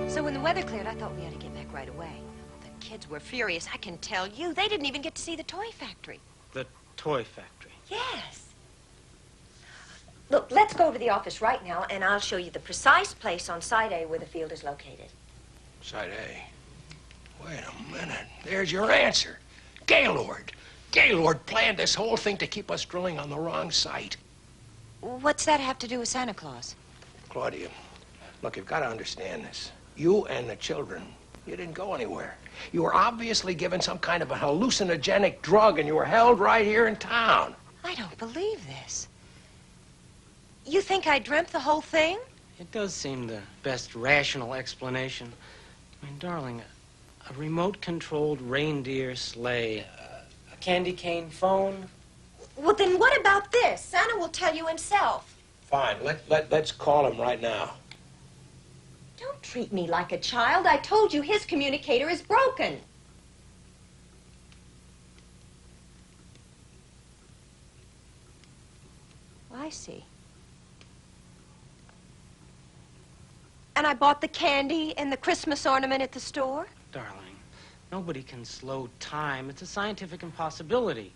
So when the weather cleared, I thought we had to get back right away. The kids were furious, I can tell you. They didn't even get to see the toy factory. The toy factory. Yes. Look, let's go to the office right now, and I'll show you the precise place on Side A where the field is located. Side A? Wait a minute. There's your answer. Gaylord. Gaylord planned this whole thing to keep us drilling on the wrong site. What's that have to do with Santa Claus? Claudia, look, you've got to understand this. You and the children, you didn't go anywhere. You were obviously given some kind of a hallucinogenic drug, and you were held right here in town. I don't believe this. You think I dreamt the whole thing? It does seem the best rational explanation. I mean, darling, a remote-controlled reindeer sleigh, a candy cane phone. Well, then what about this? Santa will tell you himself. Fine, let's call him right now. Don't treat me like a child. I told you his communicator is broken. I see. And I bought the candy and the Christmas ornament at the store? Darling, nobody can slow time. It's a scientific impossibility.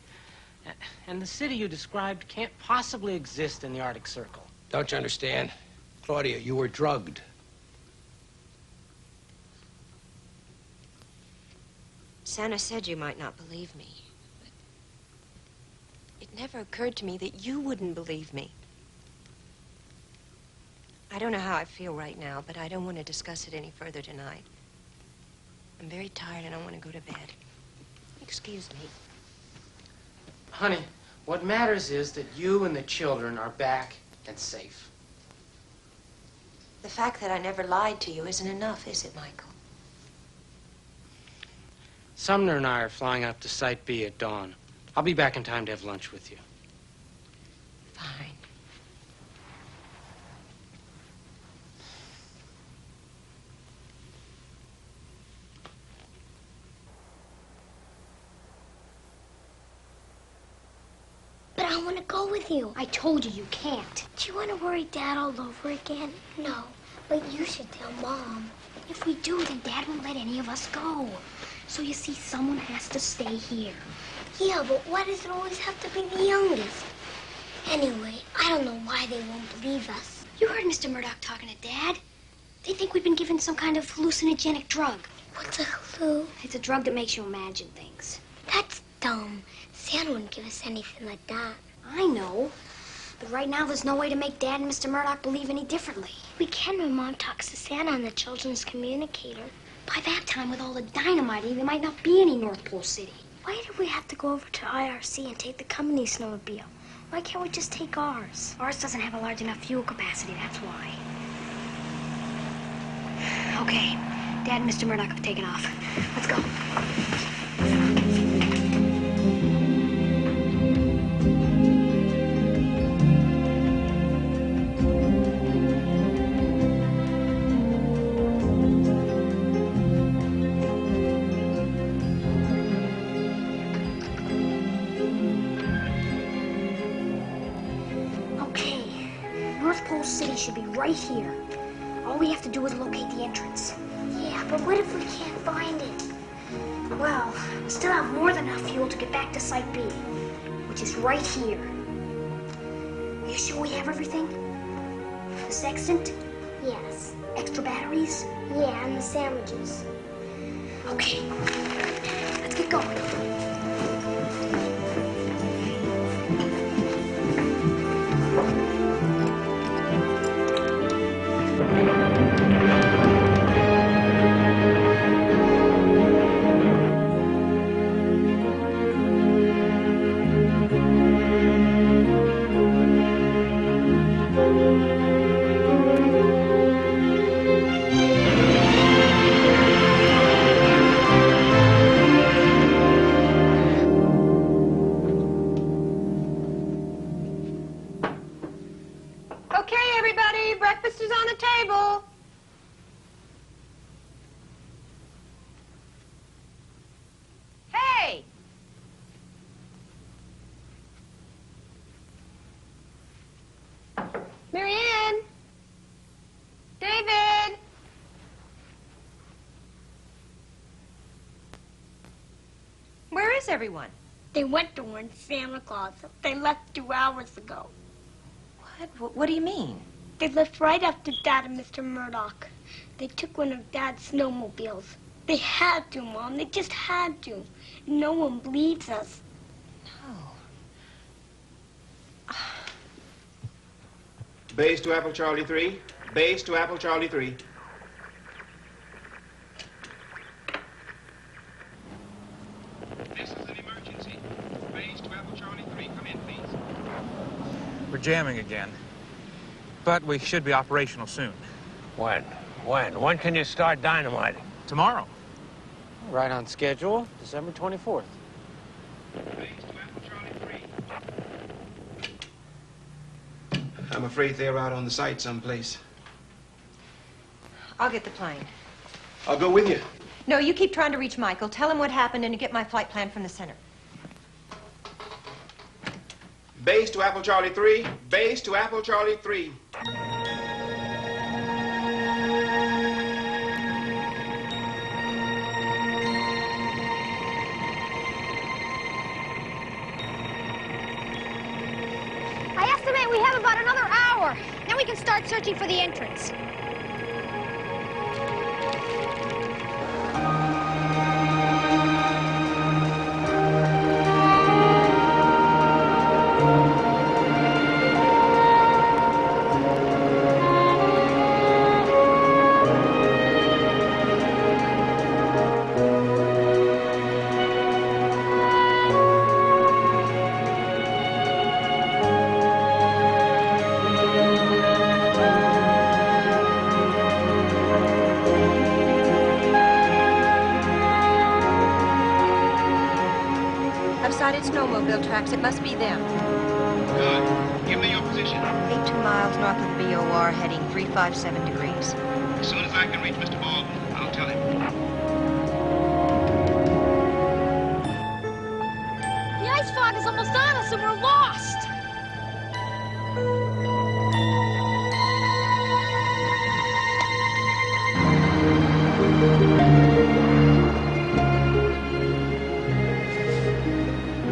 And the city you described can't possibly exist in the Arctic Circle. Don't you understand? Claudia, you were drugged. Santa said you might not believe me. But it never occurred to me that you wouldn't believe me. I don't know how I feel right now, but I don't want to discuss it any further tonight. I'm very tired and I want to go to bed. Excuse me. Honey, what matters is that you and the children are back and safe. The fact that I never lied to you isn't enough, is it, Michael? Sumner and I are flying up to Site B at dawn. I'll be back in time to have lunch with you. Fine. But I want to go with you. I told you you can't. Do you want to worry Dad all over again? No, but you should tell Mom. If we do, then Dad won't let any of us go. So you see, someone has to stay here. Yeah, but why does it always have to be the youngest? Anyway, I don't know why they won't believe us. You heard Mr. Murdoch talking to Dad. They think we've been given some kind of hallucinogenic drug. What's a halluc? It's a drug that makes you imagine things. That's dumb. Santa wouldn't give us anything like that. I know. But right now, there's no way to make Dad and Mr. Murdoch believe any differently. We can when Mom talks to Santa on the children's communicator. By that time, with all the dynamite, there might not be any North Pole City. Why did we have to go over to IRC and take the company snowmobile? Why can't we just take ours? Ours doesn't have a large enough fuel capacity, that's why. Okay, Dad and Mr. Murdoch have taken off. Let's go. North Pole City should be right here. All we have to do is locate the entrance. Yeah, but what if we can't find it? Well, we still have more than enough fuel to get back to Site B, which is right here. Are you sure we have everything? The sextant? Yes. Extra batteries? Yeah, and the sandwiches. Okay, let's get going. Okay, everybody, breakfast is on the table. Hey! Marianne! David! Where is everyone? They went to warn Santa Claus. They left 2 hours ago. What do you mean? They left right after Dad and Mr. Murdoch. They took one of Dad's snowmobiles. They had to, Mom. They just had to. And no one believes us. Base to Apple Charlie 3. Base to Apple Charlie 3. This is an emergency. Base to Apple Charlie 3. Come in, please. We're jamming again. But we should be operational soon. When? When can you start dynamiting? Tomorrow. Right on schedule, December 24th. I'm afraid they're out on the site someplace. I'll get the plane. I'll go with you. No, you keep trying to reach Michael. Tell him what happened and you get my flight plan from the center. Base to Apple Charlie 3. Base to Apple Charlie 3. I estimate we have about another hour. Then we can start searching for the entrance. Sighted snowmobile tracks. It must be them. Good. Give me your position. 82 miles north of the VOR, heading 357 degrees. As soon as I can reach Mr. Baldwin, I'll tell him. The ice fog is almost on us and we're lost.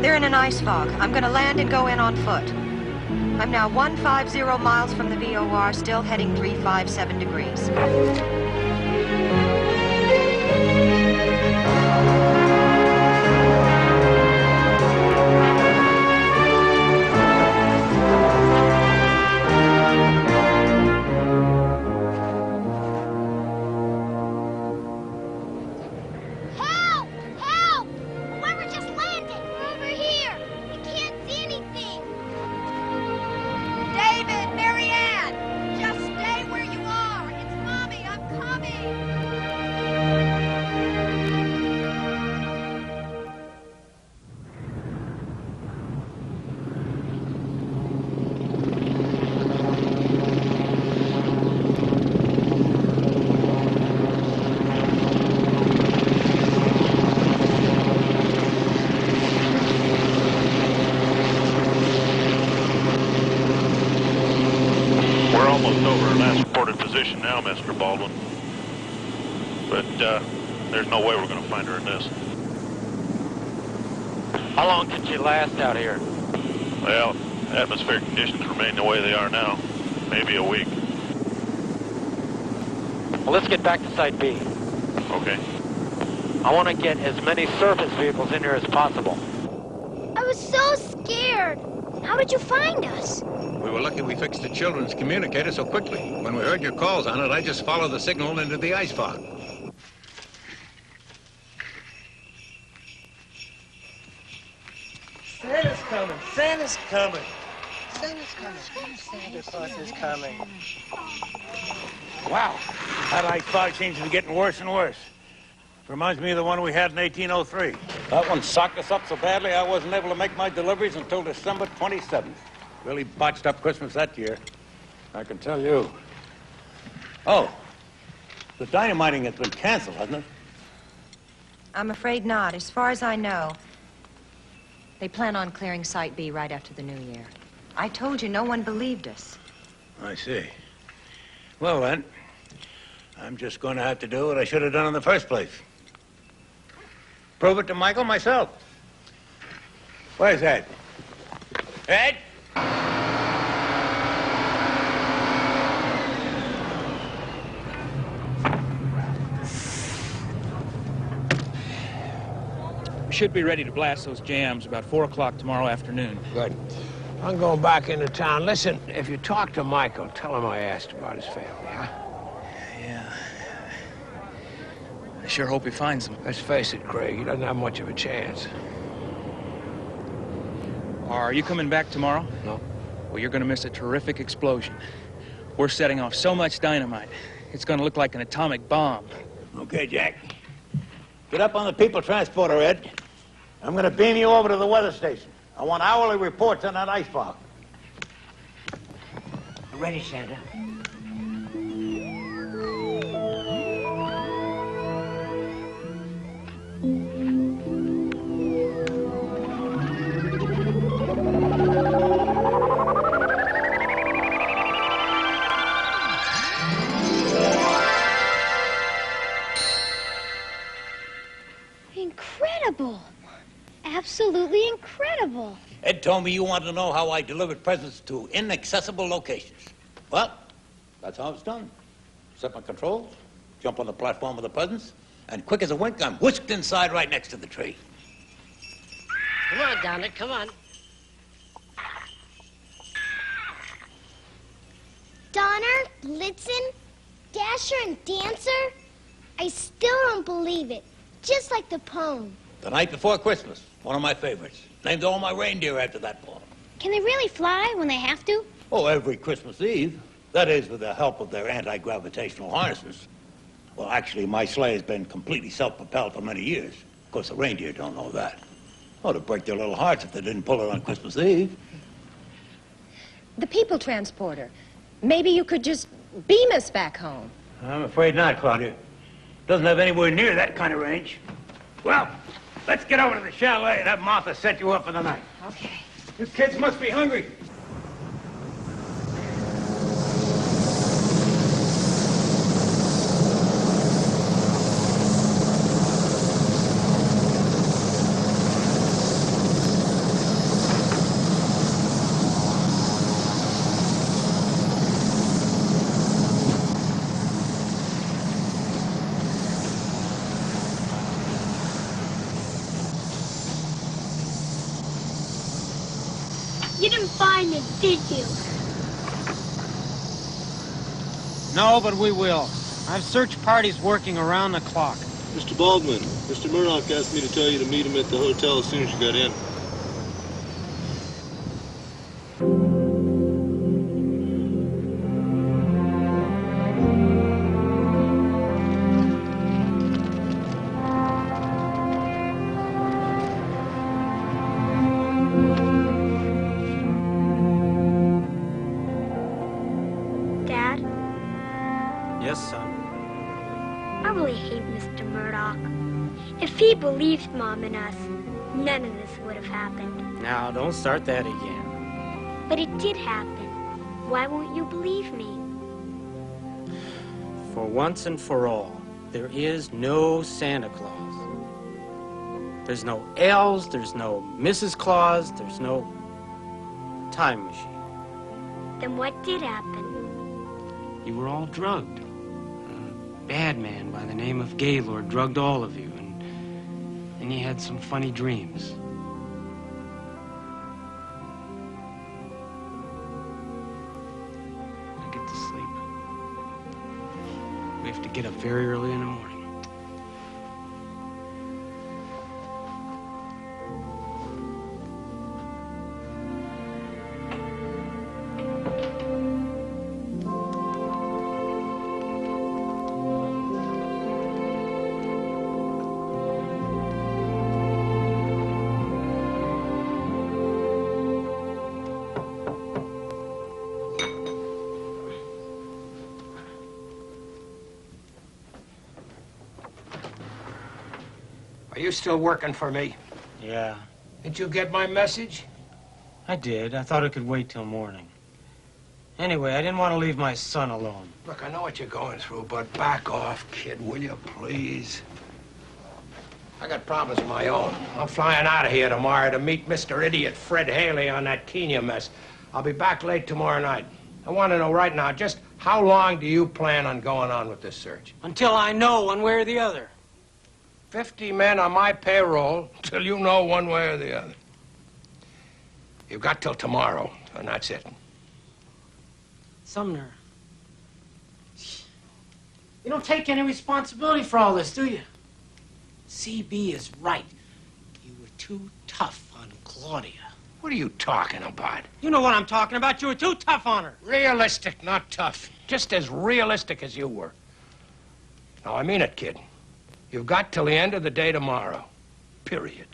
They're in an ice fog. I'm going to land and go in on foot. I'm now 150 miles from the VOR, still heading 357 degrees. Help! Help! Whoever just landed! Over here! We can't see anything! David, Marianne! Just stay where you are! It's Mommy, I'm coming! almost over our last reported position now, Mr. Baldwin. But there's no way we're going to find her in this. How long can she last out here? Well, atmospheric conditions remain the way they are now. Maybe a week. Well, let's get back to Site B. Okay. I want to get as many surface vehicles in here as possible. I was so scared. How did you find us? We were lucky we fixed the children's communicator so quickly. When we heard your calls on it, I just followed the signal into the ice fog. Santa's coming. Santa's coming. Santa's coming. Santa Claus is coming. Wow. That ice fog seems to be getting worse and worse. Reminds me of the one we had in 1803. That one socked us up so badly I wasn't able to make my deliveries until December 27th. Really botched up Christmas that year, I can tell you. Oh, the dynamiting has been canceled, hasn't it? I'm afraid not. As far as I know, they plan on clearing Site B right after the new year. I told you no one believed us. I see. Well, then, I'm just going to have to do what I should have done in the first place. Prove it to Michael myself. Where's Ed? Ed? We should be ready to blast those jams about 4 o'clock tomorrow afternoon. Good. I'm going back into town. Listen, if you talk to Michael, tell him I asked about his family, huh? Yeah. I sure hope he finds them. Let's face it, Craig, he doesn't have much of a chance. Are you coming back tomorrow? No. Well, you're going to miss a terrific explosion. We're setting off so much dynamite, it's going to look like an atomic bomb. Okay, Jack. Get up on the people transporter, Ed. I'm going to beam you over to the weather station. I want hourly reports on that ice fog. Ready, Santa. Incredible. Absolutely incredible. Ed told me you wanted to know how I delivered presents to inaccessible locations. Well, that's how it's done. Set my controls, jump on the platform with the presents, and quick as a wink, I'm whisked inside right next to the tree. Come on, Donna, come on. Donner, Blitzen, Dasher, and Dancer? I still don't believe it. Just like the poem. The Night Before Christmas, one of my favorites. Named all my reindeer after that poem. Can they really fly when they have to? Oh, every Christmas Eve. That is, with the help of their anti-gravitational harnesses. Well, actually, my sleigh has been completely self-propelled for many years. Of course, the reindeer don't know that. Oh, to break their little hearts if they didn't pull it on Christmas Eve. The people transporter. Maybe you could just beam us back home. I'm afraid not, Claudia. Doesn't have anywhere near that kind of range. Well, let's get over to the chalet and have Martha set you up for the night. Okay. You kids must be hungry. You didn't find it, did you? No, but we will. I've search parties working around the clock. Mr. Baldwin, Mr. Murdoch asked me to tell you to meet him at the hotel as soon as you got in. Dad, Yes, son. I really hate Mr. Murdoch. If he believed Mom and us, none of this would have happened. Now, don't start that again. But it did happen. Why won't you believe me? For once and for all, there is no Santa Claus. There's no elves, there's no Mrs. Claus, there's no time machine. Then what did happen? You were all drugged. A bad man by the name of Gaylord drugged all of you, and then you had some funny dreams. Now get to sleep. We have to get up very early in the morning. Are you still working for me? Yeah, Did you get my message? I did. I thought it could wait till morning. Anyway, I didn't want to leave my son alone. Look, I know what you're going through, but back off, kid, will you, please? I got problems of my own. I'm flying out of here tomorrow to meet Mr. Idiot Fred Haley on that Kenya mess. I'll be back late tomorrow night. I want to know right now, just how long do you plan on going on with this search? Until I know one way or the other. 50 men on my payroll till you know one way or the other. You've got till tomorrow, and that's it. Sumner, you don't take any responsibility for all this, do you? CB is right. You were too tough on Claudia. What are you talking about? You know what I'm talking about. You were too tough on her. Realistic, not tough. Just as realistic as you were. Now, I mean it, kid. You've got till the end of the day tomorrow. Period.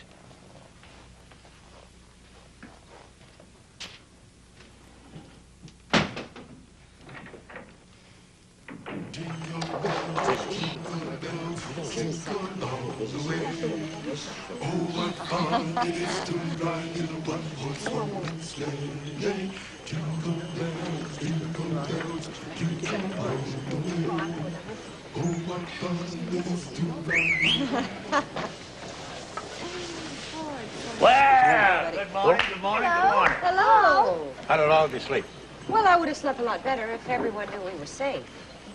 Well, good morning, good morning, good morning. Hello. How did all of you sleep? Well, I would have slept a lot better if everyone knew we were safe.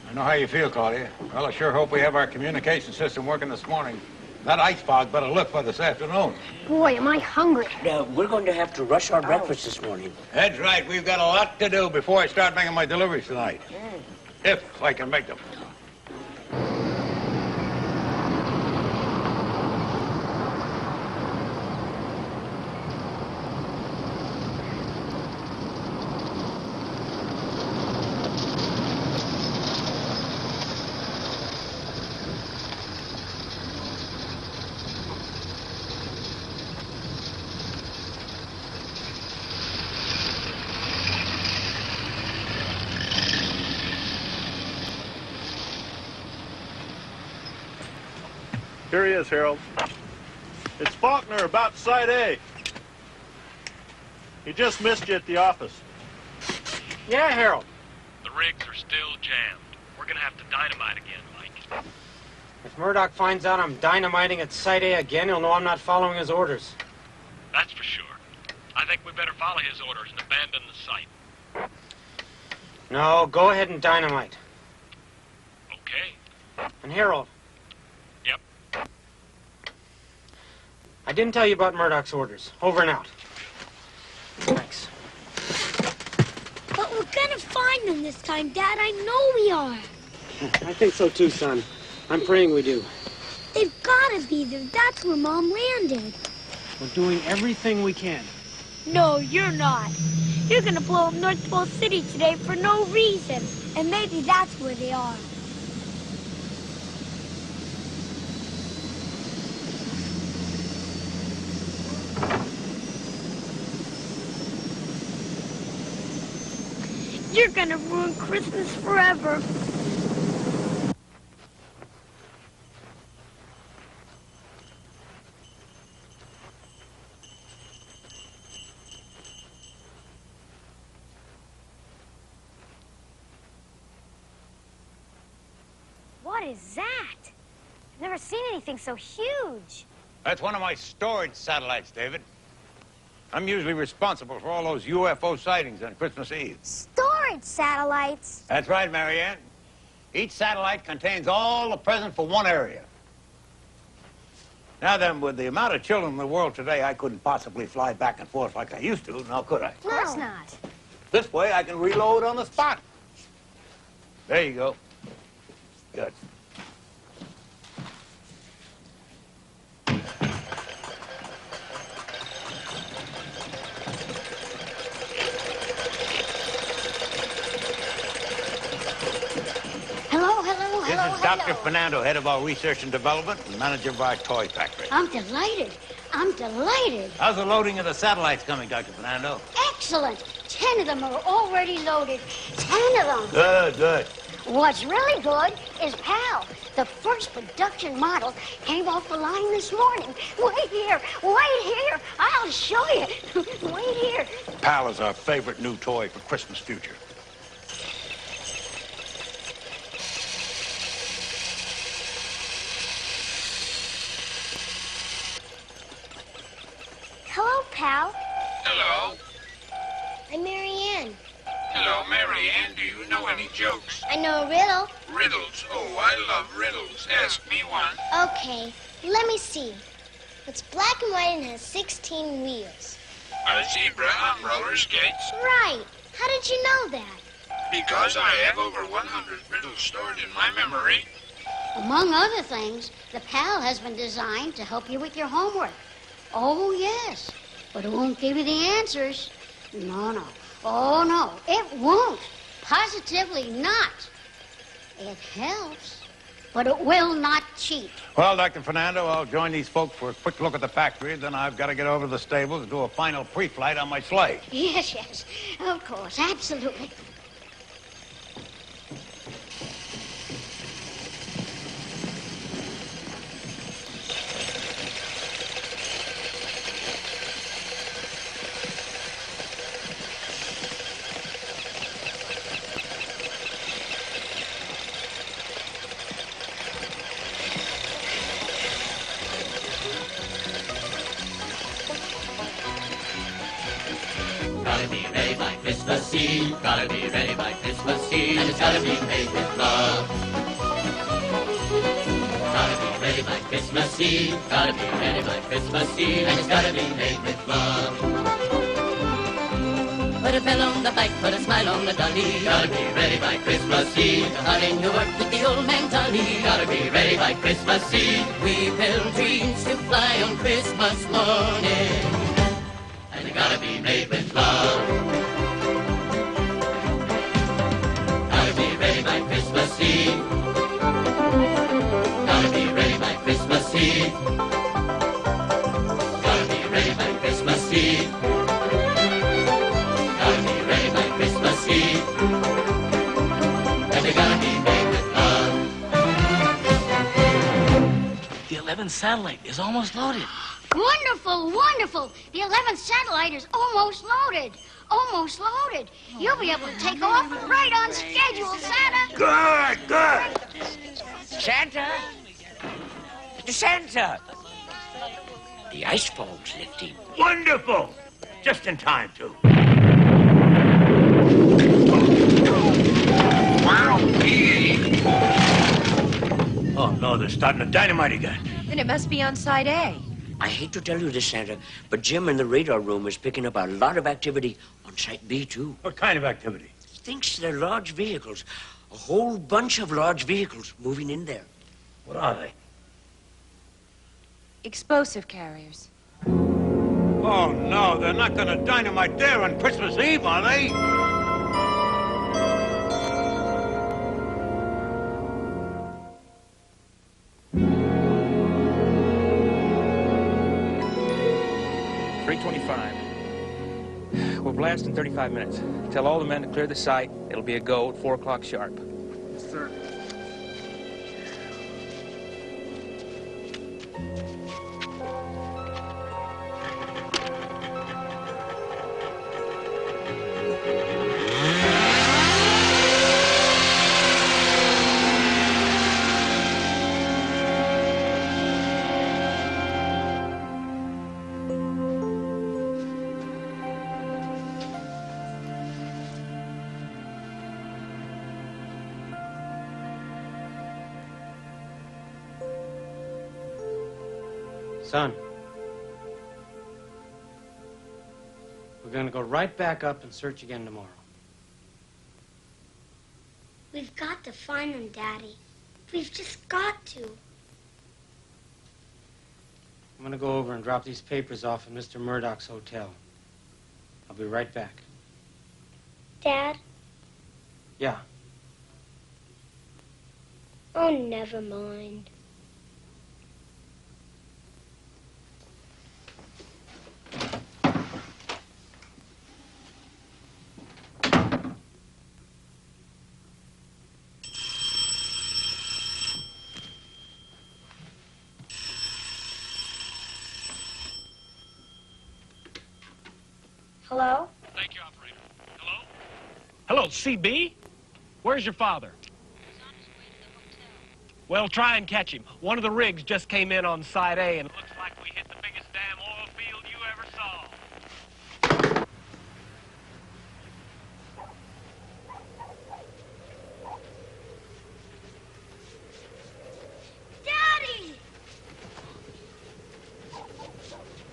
I know how you feel, Claudia. Well, I sure hope we have our communication system working this morning. That ice fog better lift by this afternoon. Boy, am I hungry. We're going to have to rush our breakfast this morning. That's right. We've got a lot to do before I start making my deliveries tonight. If I can make them. Here he is, Harold. It's Faulkner about Site A. He just missed you at the office. Yeah, Harold. The rigs are still jammed. We're gonna have to dynamite again, Mike. If Murdoch finds out I'm dynamiting at Site A again, he'll know I'm not following his orders. That's for sure. I think we better follow his orders and abandon the site. No, go ahead and dynamite. Okay. And Harold. Yep. I didn't tell you about Murdoch's orders. Over and out. Thanks. But we're gonna find them this time, Dad. I know we are. I think so too, son. I'm praying we do. They've gotta be there. That's where Mom landed. We're doing everything we can. No, you're not. You're gonna blow up North Pole City today for no reason. And maybe that's where they are. You're gonna ruin Christmas forever. What is that? I've never seen anything so huge. That's one of my storage satellites, David. I'm usually responsible for all those UFO sightings on Christmas Eve. Storage satellites? That's right, Marianne. Each satellite contains all the presents for one area. Now then, with the amount of children in the world today, I couldn't possibly fly back and forth like I used to, now could I? Of course not. This way, I can reload on the spot. There you go. Good. This is Dr. Fernando, head of our research and development and manager of our toy factory. I'm delighted. I'm delighted. How's the loading of the satellites coming, Dr. Fernando? Excellent. 10 of them are already loaded. 10 of them. Good, good. What's really good is PAL. The first production model came off the line this morning. Wait here. Wait here. I'll show you. Wait here. PAL is our favorite new toy for Christmas future. Hello, Pal. Hello. I'm Marianne. Hello, Marianne. Do you know any jokes? I know a riddle. Riddles? Oh, I love riddles. Ask me one. Okay, let me see. It's black and white and has 16 wheels. A zebra on roller skates? Right. How did you know that? Because I have over 100 riddles stored in my memory. Among other things, the PAL has been designed to help you with your homework. Oh, yes. But it won't give you the answers. No, no. Oh, no. It won't. Positively not. It helps, but it will not cheat. Well, Dr. Fernando, I'll join these folks for a quick look at the factory. Then I've got to get over to the stables and do a final pre-flight on my sleigh. Yes, yes. Of course. Absolutely. Gotta be ready by Christmas Eve. Gotta be ready by Christmas Eve. And it's gotta be made with love. Gotta be ready by Christmas Eve. Gotta be ready by Christmas Eve. And it's gotta be made with love. Put a bell on the bike, put a smile on the dolly. Gotta be ready by Christmas Eve. Starting to work with the old man Dolly. Gotta be ready by Christmas Eve. We build dreams to fly on Christmas morning. And they gotta be made with love. Gotta be ready by Christmas Eve. Gotta be ready by Christmas Eve. Gotta be ready by Christmas Eve. Gotta be ready by Christmas Eve. And they gotta be made with love. The 11th satellite is almost loaded. Wonderful, wonderful. The 11th satellite is almost loaded. Almost loaded. You'll be able to take off right on schedule, Santa. Good, good. Santa! Santa! The ice fall's lifting. Wonderful. Just in time, too. Oh, no, they're starting to dynamite again. Then it must be on Side A. I hate to tell you this, Santa, but Jim in the radar room is picking up a lot of activity on Site B, too. What kind of activity? He thinks they're large vehicles. A whole bunch of large vehicles moving in there. What are they? Explosive carriers. Oh, no, they're not going to dynamite there on Christmas Eve, are they? We'll blast in 35 minutes. Tell all the men to clear the site. It'll be a go at 4 o'clock sharp. Yes, sir. Son, we're going to go right back up and search again tomorrow. We've got to find them, Daddy. We've just got to. I'm going to go over and drop these papers off at Mr. Murdoch's hotel. I'll be right back. Dad? Yeah. Oh, never mind. Hello? Thank you, operator. Hello? Hello, CB? Where's your father? Well, try and catch him. One of the rigs just came in on Side A, and it looks like we hit the biggest damn oil field you ever saw. Daddy!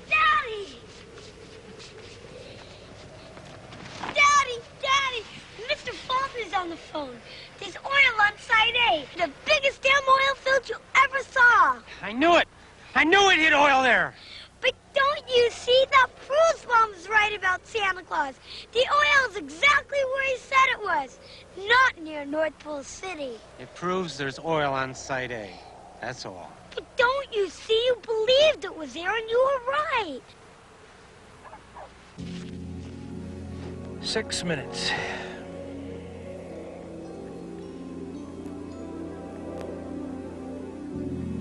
Daddy! Daddy! Daddy! Mr. Faulkner's on the phone. There's oil on Side A. The biggest damn oil field you ever saw. I knew it! I knew it hit oil there! But don't you see? That proves Mom's right about Santa Claus. The oil's exactly where he said it was. Not near North Pole City. It proves there's oil on Site A. That's all. But don't you see? You believed it was there and you were right. 6 minutes.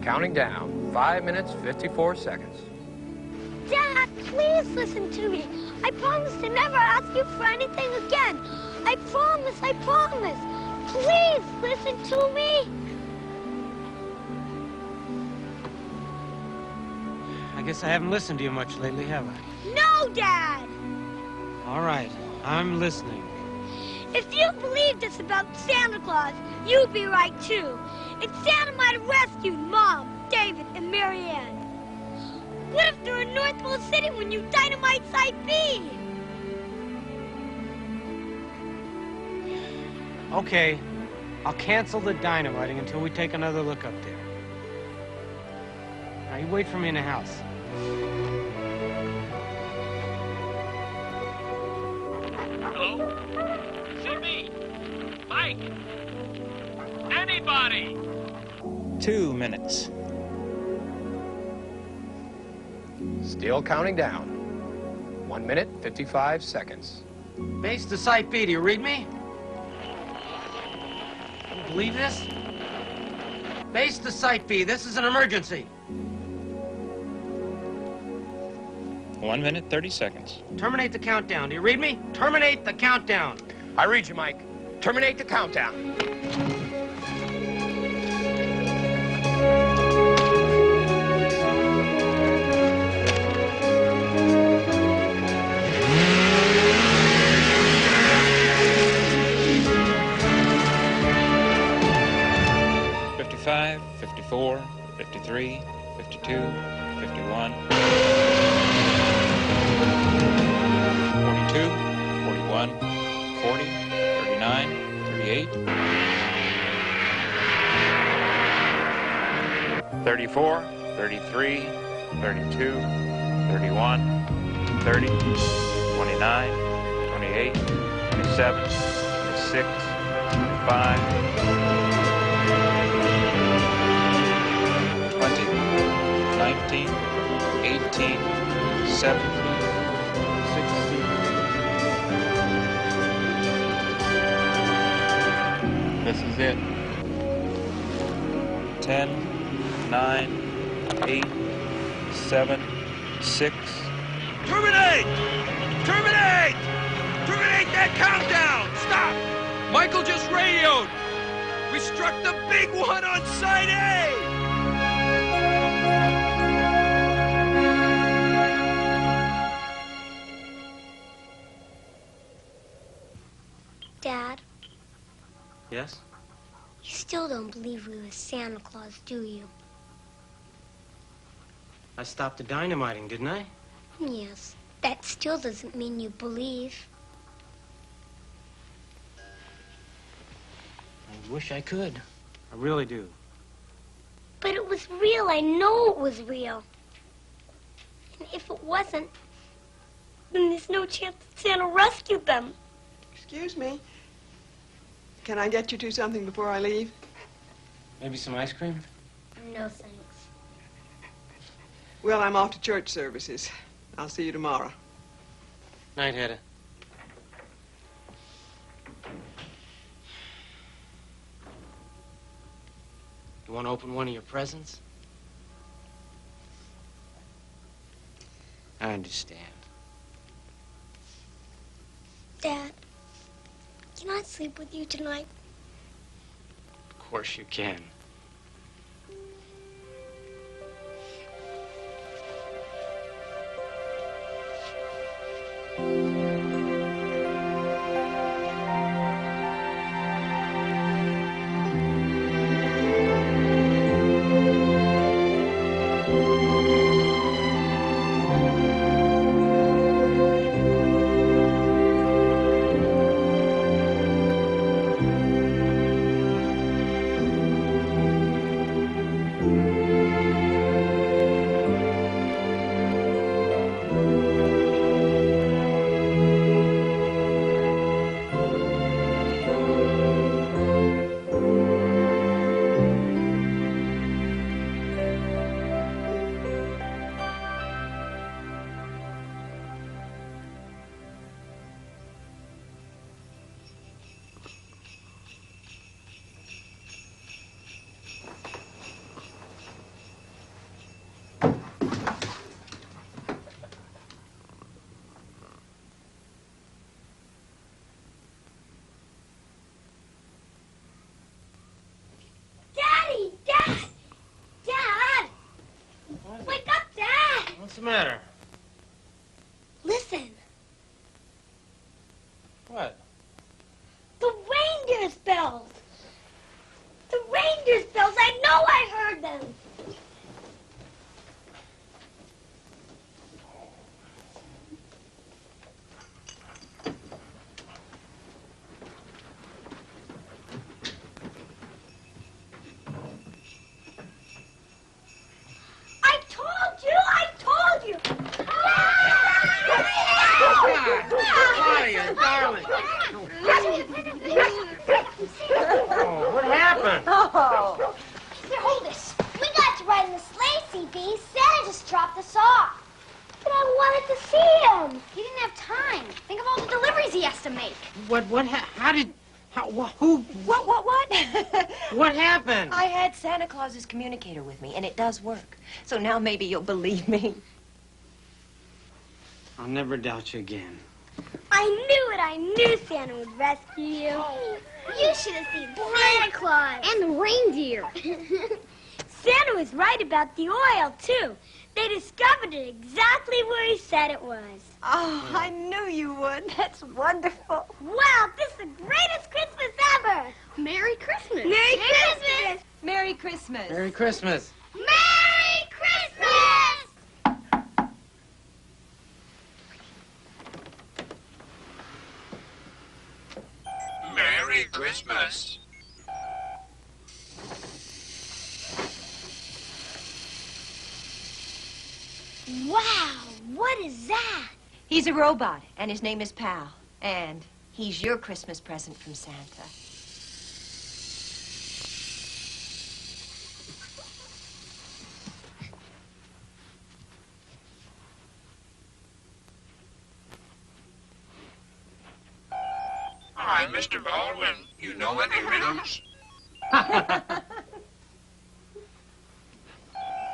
Counting down. 5 minutes, 54 seconds. Dad, please listen to me. I promise to never ask you for anything again. I promise, I promise. Please listen to me. I guess I haven't listened to you much lately, have I? No, Dad. All right, I'm listening. If you believed this about Santa Claus, you'd be right, too. And Santa might have rescued Mom, David, and Mary Ann. What if they're in North Pole City when you dynamite Site B? Okay, I'll cancel the dynamiting until we take another look up there. Now, you wait for me in the house. Hello? CB? Mike? Anybody? 2 minutes. Still counting down. 1 minute, 55 seconds. Base to Site B, do you read me? Can you believe this? Base to Site B, this is an emergency. 1 minute, 30 seconds. Terminate the countdown, do you read me? Terminate the countdown. I read you, Mike. Terminate the countdown. $55, $54, $53, $52, $51, $42, $41, $40, $39, $38, $34, $33, $32, $31, $30, $29, $28, $27, $26, $25, 19, 18, 17, 16. This is it. 10, 9, 8, 7, 6. Terminate! Terminate! Terminate that countdown! Stop! Michael just radioed! We struck the big one on Site A! Dad, Yes? you still don't believe we were Santa Claus, do you? I stopped the dynamiting, didn't I? Yes. That still doesn't mean you believe. I wish I could. I really do. But it was real. I know it was real. And if it wasn't, then there's no chance that Santa rescued them. Excuse me. Can I get you two something before I leave? Maybe some ice cream? No, thanks. Well, I'm off to church services. I'll see you tomorrow. Night, Hedda. You want to open one of your presents? I understand. Dad, can I sleep with you tonight? Of course you can. Daddy! Dad! Dad! Wake up, Dad! What's the matter? Listen. What? The reindeer's bells! The reindeer's bells! I know I heard them! I told you! I told you! Claudia, darling. Oh, what happened? Oh. Here, hold this. We got to ride in the sleigh, CB. Santa just dropped us off. But I wanted to see him. He didn't have time. Think of all the deliveries he has to make. What happened? I had Santa Claus's communicator with me, and it does work. So now maybe you'll believe me. I'll never doubt you again. I knew it. I knew Santa would rescue you. You should have seen Santa Claus. And the reindeer. Santa was right about the oil, too. They discovered it exactly where he said it was. Oh, I knew you would. That's wonderful. Wow, this is the greatest Christmas ever. Merry Christmas. Merry Christmas. Merry Christmas. Merry Christmas. Merry Christmas! Merry Christmas. Wow, what is that? He's a robot, and his name is Pal. And he's your Christmas present from Santa. Hi, Mr. Baldwin. You know any riddles?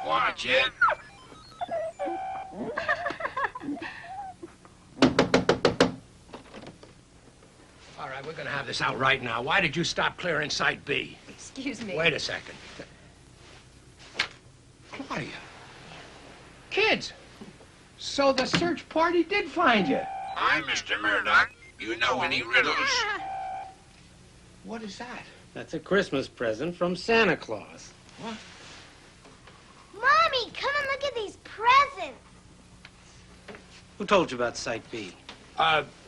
Watch it. All right, we're gonna have this out right now. Why did you stop clearing Site B? Excuse me. Wait a second. Claudia. Kids. So the search party did find you. Hi, Mr. Murdoch. You know any riddles? What is that? That's a Christmas present from Santa Claus. What? Mommy, come and look at these presents. Who told you about Site B?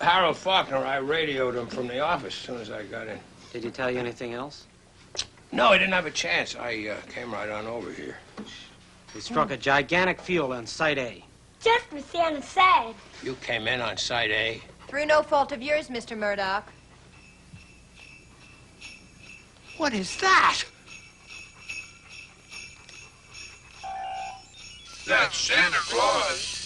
Harold Faulkner. I radioed him from the office as soon as I got in. Did he tell you anything else? No, he didn't have a chance. I came right on over here. We struck a gigantic field on Site A. Just what Santa said. You came in on Site A? Through no fault of yours, Mr. Murdoch. What is that? That's Santa Claus.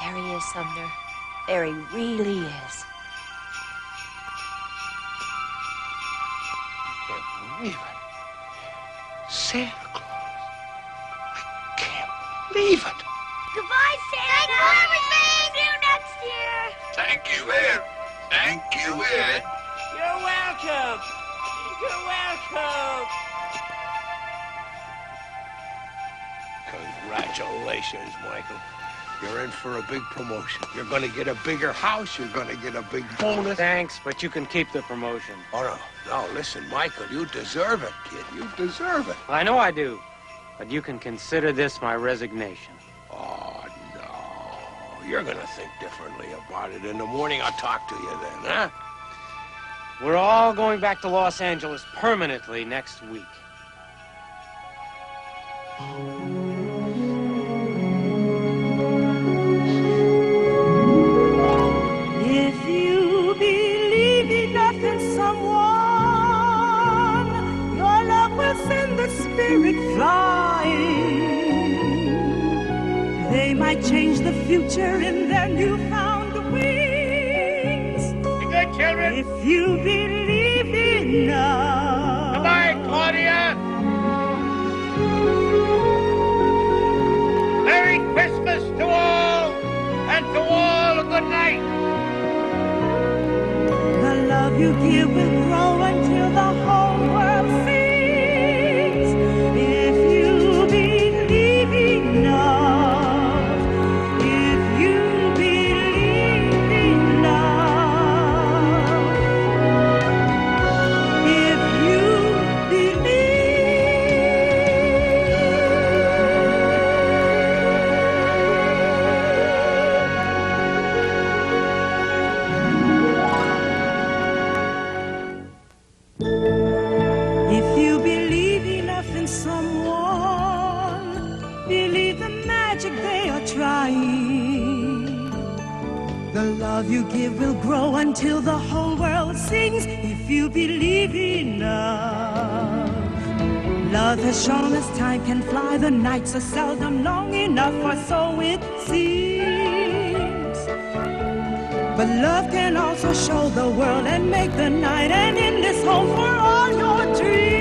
There he is, Sumner. There he really is. I can't believe it. Santa Claus. I can't believe it. Goodbye, Santa. Thanks for everything. See you next year. Thank you, Ed. Thank you, Ed. You're welcome. You're welcome. Congratulations, Michael. You're in for a big promotion. You're going to get a bigger house. You're going to get a big bonus. Thanks, but you can keep the promotion. Oh, no, listen, Michael, you deserve it, kid. You deserve it. I know I do, but you can consider this my resignation. Oh, no. You're going to think differently about it. In the morning, I'll talk to you then, huh? We're all going back to Los Angeles permanently next week. If you believe enough in someone, your love will send the spirit flying. They might change the future in their newfound wings. You good, children? If you believe enough. Goodbye, Claudia. Merry Christmas to all, and to all a good night. The love you give will grow until the whole world sings. If you believe enough, if you believe enough, if you If you believe enough in someone, believe the magic they are trying. The love you give will grow until the whole world sings. If you believe enough. Love has shown us time can fly. The nights are seldom long enough, or so it seems. But love can also show the world and make the night, and in this home for all your dreams.